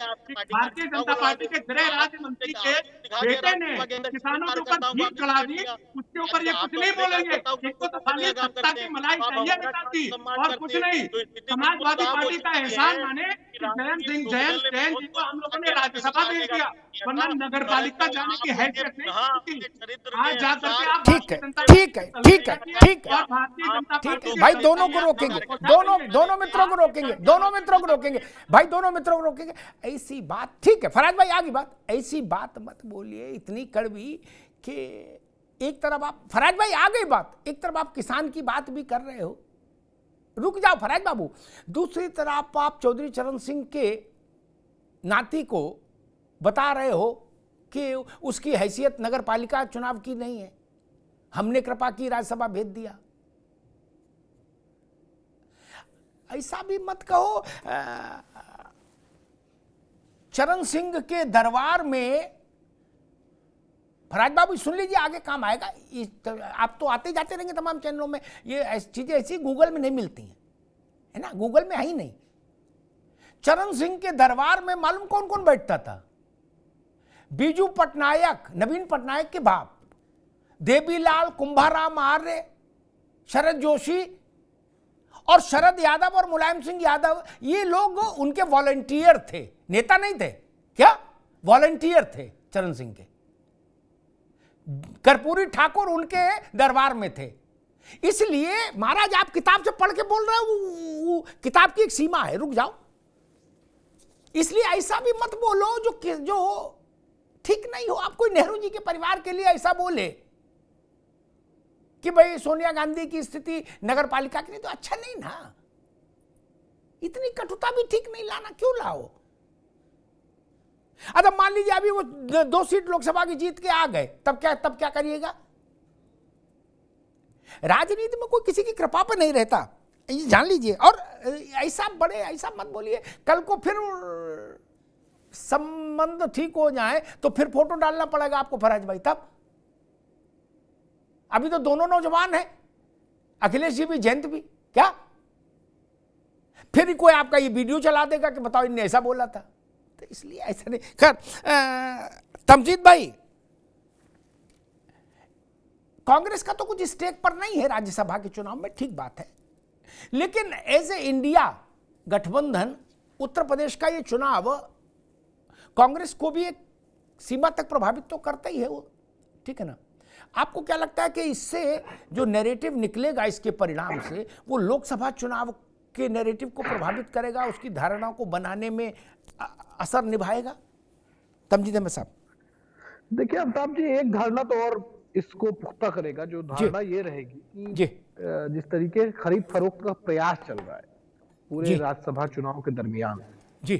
भारतीय जनता पार्टी के गृह राज्य मंत्री के बेटे ने किसानों के ऊपर जीप चढ़ा दी, उसके ऊपर ये कुछ नहीं बोलेंगे। इनको तो खाली सत्ता की मलाई चाहिए अमिताभ जी, और कुछ नहीं। समाजवादी पार्टी का एहसान माने जयंत जी को हम लोगों ने राज्यसभा भेज दिया, वरना नगर पालिका जाने की हैसियत नहीं। आज जाकर के आप ठीक है भाई, दोनों को रोकेंगे, दोनों मित्रों को रोकेंगे भाई, दोनों मित्रों को रोकेंगे। ऐसी बात ठीक है फराज भाई, आगे बात, ऐसी बात मत बोलिए इतनी कड़वी कि एक तरफ आप, फराज भाई आ गई बात, एक तरफ आप किसान की बात भी कर रहे हो, रुक जाओ फराज बाबू, दूसरी तरफ आप चौधरी चरण सिंह के नाती को बता रहे हो कि उसकी हैसियत नगर पालिका चुनाव की नहीं है, हमने कृपा की राज्यसभा भेज दिया। ऐसा भी मत कहो। चरण सिंह के दरबार में, फराज बाबू सुन लीजिए आगे काम आएगा, आप तो आते जाते रहेंगे तमाम चैनलों में, ये चीजें ऐसी गूगल में नहीं मिलती हैं, है ना, गूगल में है ही नहीं। चरण सिंह के दरबार में मालूम कौन कौन बैठता था? बीजू पटनायक, नवीन पटनायक के बाप, देवीलाल कुंभाराम आर्य, शरद जोशी, और शरद यादव और मुलायम सिंह यादव ये लोग उनके वॉलंटियर थे, नेता नहीं थे। क्या वॉलंटियर थे चरण सिंह के। कर्पूरी ठाकुर उनके दरबार में थे। इसलिए महाराज आप किताब से पढ़ के बोल रहे हो, किताब की एक सीमा है, रुक जाओ। इसलिए ऐसा भी मत बोलो जो ठीक नहीं हो। आप कोई नेहरू जी के परिवार के लिए ऐसा बोले कि भाई सोनिया गांधी की स्थिति नगर पालिका के लिए तो अच्छा नहीं ना। इतनी कटुता भी ठीक नहीं, लाना क्यों लाओ। अच्छा मान लीजिए अभी वो 2 सीट लोकसभा की जीत के आ गए, तब क्या करिएगा। राजनीति में कोई किसी की कृपा पर नहीं रहता, ये जान लीजिए। और ऐसा मत बोलिए कल को फिर संबंध ठीक हो जाए तो फिर फोटो डालना पड़ेगा आपको फराज भाई। तब अभी तो दोनों नौजवान हैं, अखिलेश जी भी जयंत भी। क्या फिर कोई आपका ये वीडियो चला देगा कि बताओ इनने ऐसा बोला था, तो इसलिए ऐसा नहीं। खैर तमजीद भाई, कांग्रेस का तो कुछ स्टेक पर नहीं है राज्यसभा के चुनाव में, ठीक बात है। लेकिन एज ए इंडिया गठबंधन उत्तर प्रदेश का ये चुनाव कांग्रेस को भी एक सीमा तक प्रभावित तो करता ही है वो, ठीक है ना। आपको क्या लगता है कि इससे जो नैरेटिव निकलेगा इसके परिणाम से, वो लोकसभा चुनाव के नैरेटिव को प्रभावित करेगा, उसकी धारणा को बनाने में असर निभाएगा? तमजीद अहमद साहब। देखिए अमिताभ जी, एक धारणा तो और इसको पुख्ता करेगा, जो धारणा ये रहेगी कि जिस तरीके खरीद फरोख्त का प्रयास चल रहा है पूरे राज्यसभा चुनाव के दरमियान जी,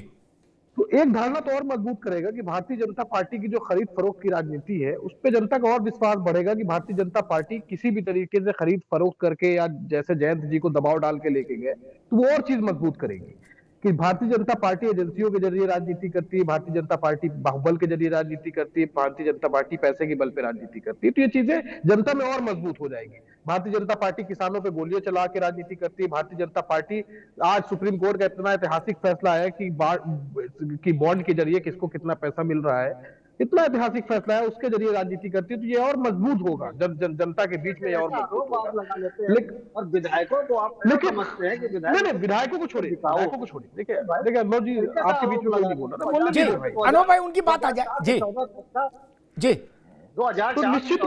तो एक धारणा तो और मजबूत करेगा कि भारतीय जनता पार्टी की जो खरीद फरोख्त की राजनीति है उस पर जनता का और विश्वास बढ़ेगा कि भारतीय जनता पार्टी किसी भी तरीके से खरीद फरोख्त करके या जैसे जयंत जी को दबाव डाल के लेके गए तो वो और चीज मजबूत करेगी कि भारतीय जनता पार्टी एजेंसियों के जरिए राजनीति करती है, भारतीय जनता पार्टी बाहुबल के जरिए राजनीति करती है, भारतीय जनता पार्टी पैसे के बल पे राजनीति करती है। तो ये चीजें जनता में और मजबूत हो जाएगी। भारतीय जनता पार्टी किसानों पे गोलियां चला के राजनीति करती है। भारतीय जनता पार्टी, आज सुप्रीम कोर्ट का इतना ऐतिहासिक फैसला है कि बॉन्ड के जरिए किसको कितना पैसा मिल रहा है, इतना ऐतिहासिक फैसला है, उसके जरिए राजनीति करती है। तो ये और मजबूत होगा जनता के बीच में, और मजबूत होगा। और विधायकों को आप समझते हैं कि विधायकों को छोड़िए, देखिए अनुभव जी आपके बीच में नहीं बोल रहा था, अनुभव भाई उनकी बात आ जाए। जी जी, तो निश्चित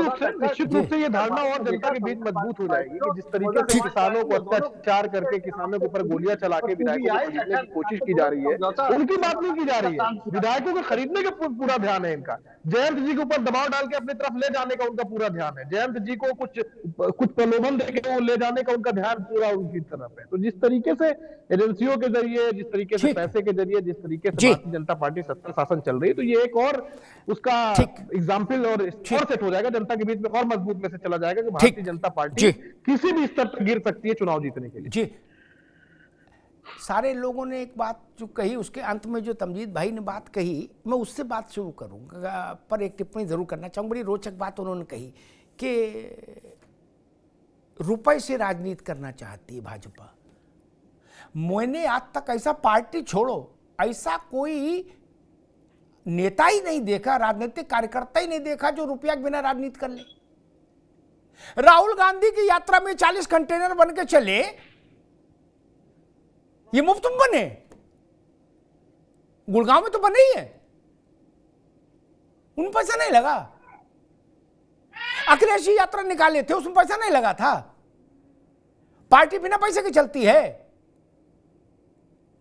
रूप से ये धारणा और जनता के बीच मजबूत हो जाएगी कि जिस तरीके से किसानों को अत्याचार करके किसानों के ऊपर गोलियां चला के विधायकों को खरीदने की कोशिश की जा रही है, उनकी बात नहीं की जा रही है। विधायकों को खरीदने का पूरा ध्यान है इनका। जयंत जी के ऊपर दबाव डाल के अपनी तरफ ले जाने का उनका पूरा ध्यान है। जयंत जी को कुछ प्रलोभन देके वो ले जाने का उनका ध्यान पूरा उनकी तरफ है। तो जिस तरीके से एजेंसियों के जरिए, जिस तरीके से पैसे के जरिए, जिस तरीके से भारतीय जनता पार्टी सत्ता शासन चल रही है, तो ये एक और उसका एग्जाम्पल और सेट हो जाएगा, जनता के बीच में और मजबूत में से चला जाएगा कि भारतीय जनता पार्टी किसी भी स्तर पर गिर सकती है चुनाव जीतने के लिए। जी, सारे लोगों ने एक बात जो कही, उसके अंत में जो तमजीद भाई ने बात कही, मैं उससे बात शुरू करूंगा, पर एक टिप्पणी जरूर करना चाहूंगा। बड़ी रोचक बात उन्होंने कही कि रुपए से राजनीति करना चाहती है भाजपा। मैंने आज तक ऐसा, पार्टी छोड़ो, ऐसा कोई नेता ही नहीं देखा, राजनीतिक कार्यकर्ता ही नहीं देखा जो रुपया के बिना राजनीति कर ले। राहुल गांधी की यात्रा में 40 कंटेनर बन के चले, ये मुफ्त में बने, गुड़गांव में तो बने ही है, उन पैसा नहीं लगा। अखिलेश जी यात्रा निकाले थे, उसमें पैसा नहीं लगा था। पार्टी बिना पैसे की चलती है।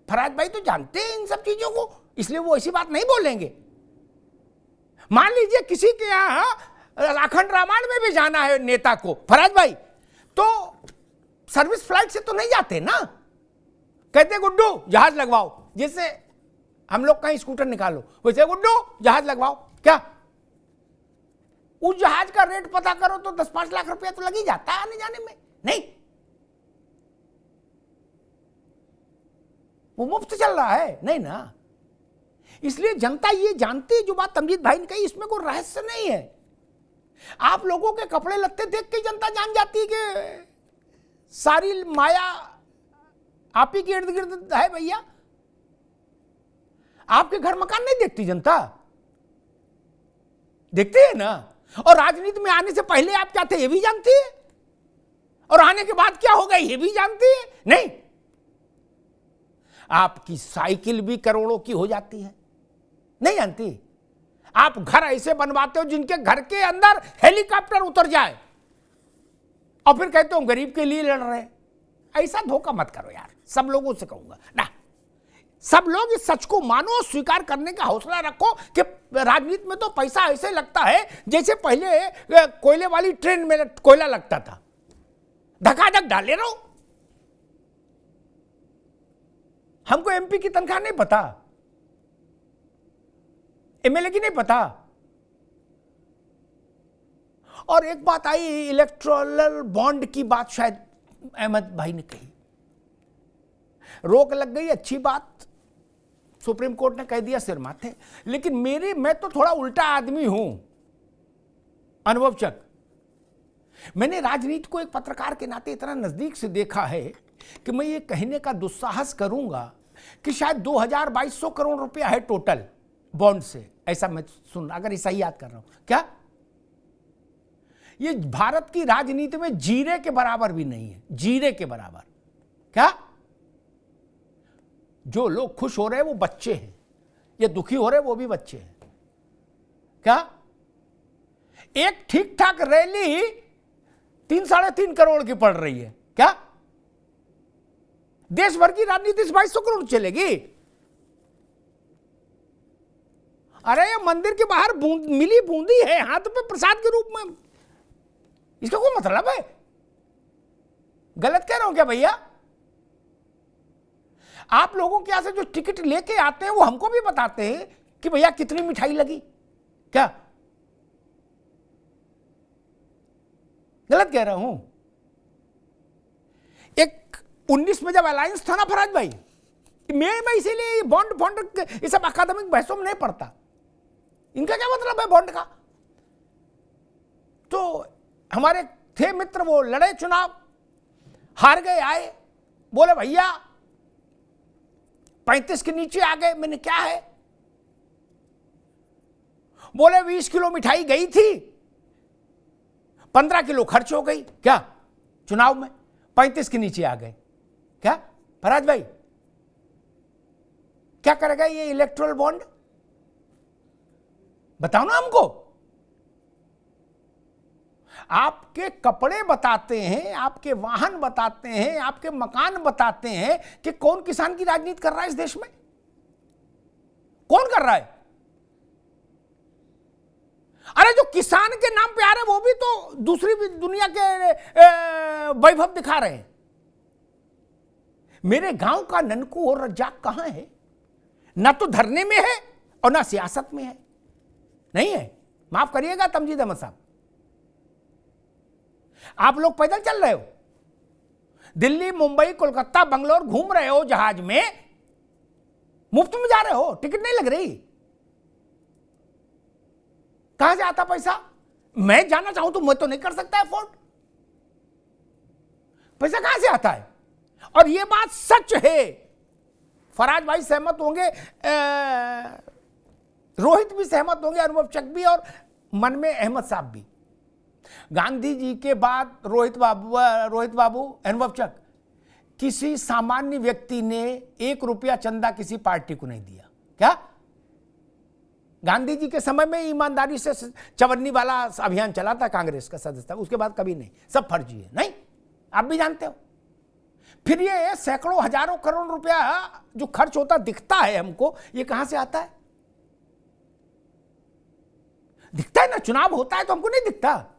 फराज भाई तो जानते हैं इन सब चीजों को, इसलिए वो ऐसी बात नहीं बोलेंगे। मान लीजिए किसी के यहां अखंड रामायण में भी जाना है नेता को, फराज भाई, तो सर्विस फ्लाइट से तो नहीं जाते ना। कहते गुड्डू जहाज लगवाओ, जैसे हम लोग कहीं स्कूटर निकालो, वैसे गुड्डू जहाज लगवाओ। क्या उस जहाज का रेट पता करो तो 10-5 लाख रुपया तो लग ही जाता है आने जाने में। नहीं, वो मुफ्त चल रहा है, नहीं ना। इसलिए जनता ये जानती है, जो बात तमजीद भाई ने कही, इसमें कोई रहस्य नहीं है। आप लोगों के कपड़े लत्ते देख के जनता जान जाती है कि सारी माया आप ही के इर्द गिर्द है भैया। आपके घर मकान नहीं देखती जनता, देखती है ना। और राजनीति में आने से पहले आप क्या थे ये भी जानती है, और आने के बाद क्या होगा ये भी जानती है? नहीं। आपकी साइकिल भी करोड़ों की हो जाती है, नहीं जानती? आप घर ऐसे बनवाते हो जिनके घर के अंदर हेलीकॉप्टर उतर जाए और फिर कहते हो गरीब के लिए लड़ रहे हैं। ऐसा धोखा मत करो यार, सब लोगों से कहूंगा ना। सब लोग इस सच को मानो, स्वीकार करने का हौसला रखो कि राजनीति में तो पैसा ऐसे लगता है जैसे पहले कोयले वाली ट्रेन में कोयला लगता था, धकाधक डाले रहो। हमको एमपी की तनख्वाह नहीं पता, एमएलए की नहीं पता। और एक बात आई, इलेक्टोरल बॉन्ड की बात शायद अहमद भाई ने कही, रोक लग गई, अच्छी बात, सुप्रीम कोर्ट ने कह दिया सिर माथे। लेकिन मैं तो थोड़ा उल्टा आदमी हूं, अनुभव चक। मैंने राजनीति को एक पत्रकार के नाते इतना नजदीक से देखा है कि मैं ये कहने का दुस्साहस करूंगा कि शायद 2200 करोड़ रुपया है टोटल बॉन्ड से, ऐसा मैं सुन, अगर सही याद कर रहा हूं। क्या ये भारत की राजनीति में जीरे के बराबर भी नहीं है, जीरे के बराबर। क्या जो लोग खुश हो रहे हैं वो बच्चे हैं, ये दुखी हो रहे हैं वो भी बच्चे हैं। क्या एक ठीक ठाक रैली 3-3.5 करोड़ की पड़ रही है? क्या देश भर की राजनीति 2200 करोड़ चलेगी? अरे ये मंदिर के बाहर मिली बूंदी है हाथ पे प्रसाद के रूप में, इसका कोई मतलब है? गलत कह रहा हूं क्या भैया? आप लोगों के यहां से जो टिकट लेके आते हैं वो हमको भी बताते हैं कि भैया कितनी मिठाई लगी। क्या गलत कह रहा हूं? एक 19 में जब अलायंस था ना फराज भाई, मैं इसीलिए बॉन्ड फॉन्ड ये सब अकादमिक बहसों में नहीं पढ़ता। इनका क्या मतलब है बॉन्ड का? तो हमारे थे मित्र, वो लड़े चुनाव, हार गए, आए बोले भैया 35 के नीचे आ गए। मैंने क्या है? बोले 20 किलो मिठाई गई थी, 15 किलो खर्च हो गई। क्या चुनाव में 35 के नीचे आ गए? क्या फराज भाई क्या करेगा ये इलेक्टोरल बॉन्ड? बताओ ना हमको। आपके कपड़े बताते हैं, आपके वाहन बताते हैं, आपके मकान बताते हैं कि कौन किसान की राजनीति कर रहा है इस देश में, कौन कर रहा है? अरे जो किसान के नाम पे आ रहे वो भी तो दूसरी भी दुनिया के वैभव दिखा रहे हैं। मेरे गांव का ननकू और रज्जाक कहां है? ना तो धरने में है और ना सियासत में है। नहीं है, माफ करिएगा तमजीद अहमद साहब, आप लोग पैदल चल रहे हो, दिल्ली मुंबई कोलकाता बंगलोर घूम रहे हो जहाज में, मुफ्त में जा रहे हो, टिकट नहीं लग रही। कहां से आता पैसा? मैं जाना चाहूं तो मैं तो नहीं कर सकता अफोर्ड। पैसा कहां से आता है? और यह बात सच है, फराज भाई सहमत होंगे, रोहित भी सहमत होंगे, अनुभव चक भी, और मन में अहमद साहब भी। गांधी जी के बाद रोहित बाबू अनुभव चक, किसी सामान्य व्यक्ति ने 1 रुपया चंदा किसी पार्टी को नहीं दिया। क्या गांधी जी के समय में ईमानदारी से चवन्नी वाला अभियान चला था कांग्रेस का सदस्यता, उसके बाद कभी नहीं, सब फर्जी है। नहीं, आप भी जानते हो। फिर ये सैकड़ों हजारों करोड़ रुपया जो खर्च होता दिखता है हमको, ये कहां से आता है? दिखता है ना, चुनाव होता है तो हमको नहीं दिखता।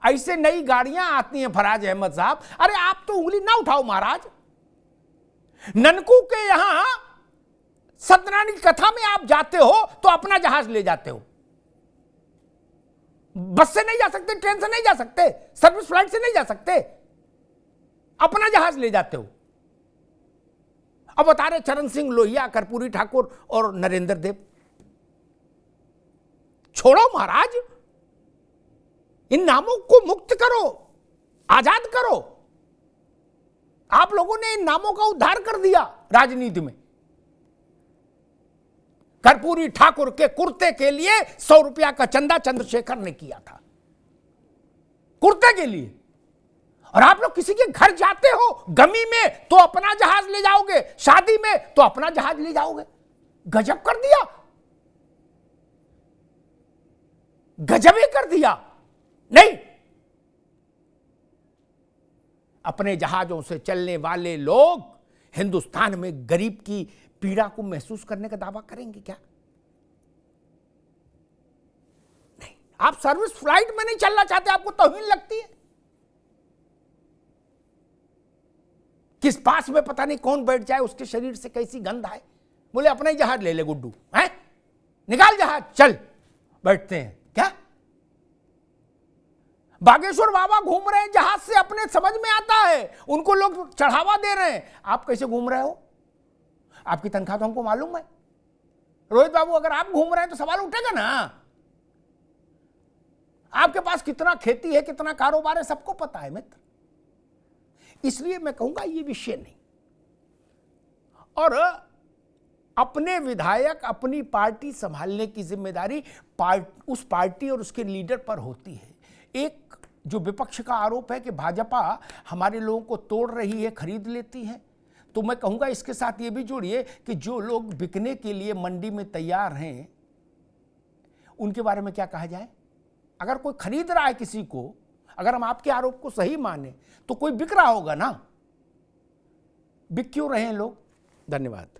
ऐसे नई गाड़ियां आती हैं फराज अहमद साहब, अरे आप तो उंगली ना उठाओ महाराज। ननकू के यहां सत्यनारायण की कथा में आप जाते हो तो अपना जहाज ले जाते हो, बस से नहीं जा सकते, ट्रेन से नहीं जा सकते, सर्विस फ्लाइट से नहीं जा सकते, अपना जहाज ले जाते हो। अब बता रहे चरण सिंह लोहिया, कर्पूरी ठाकुर और नरेंद्र देव। छोड़ो महाराज, इन नामों को मुक्त करो, आजाद करो। आप लोगों ने इन नामों का उद्धार कर दिया राजनीति में। कर्पूरी ठाकुर के कुर्ते के लिए 100 रुपया का चंदा चंद्रशेखर ने किया था। कुर्ते के लिए। और आप लोग किसी के घर जाते हो गमी में तो अपना जहाज ले जाओगे, शादी में तो अपना जहाज ले जाओगे। गजब कर दिया, गजब ही कर दिया। नहीं, अपने जहाजों से चलने वाले लोग हिंदुस्तान में गरीब की पीड़ा को महसूस करने का दावा करेंगे क्या? नहीं। आप सर्विस फ्लाइट में नहीं चलना चाहते, आपको तौहीन लगती है। किस पास में पता नहीं कौन बैठ जाए, उसके शरीर से कैसी गंध आए। बोले अपना ही जहाज ले ले गुड्डू, हैं? निकाल जहाज, चल बैठते हैं क्या? बागेश्वर बाबा घूम रहे हैं जहाज से, अपने समझ में आता है, उनको लोग चढ़ावा दे रहे हैं। आप कैसे घूम रहे हो? आपकी तनख्वाह तो हमको मालूम है। रोहित बाबू, अगर आप घूम रहे हैं तो सवाल उठेगा ना। आपके पास कितना खेती है, कितना कारोबार है, सबको पता है मित्र। इसलिए मैं कहूंगा ये विषय नहीं। और अपने विधायक, अपनी पार्टी संभालने की जिम्मेदारी उस पार्टी और उसके लीडर पर होती है। एक जो विपक्ष का आरोप है कि भाजपा हमारे लोगों को तोड़ रही है, खरीद लेती है, तो मैं कहूंगा इसके साथ ये भी जोड़िए कि जो लोग बिकने के लिए मंडी में तैयार हैं, उनके बारे में क्या कहा जाए? अगर कोई खरीद रहा है किसी को, अगर हम आपके आरोप को सही माने, तो कोई बिक रहा होगा ना। बिक क्यों रहे हैं लोग? धन्यवाद।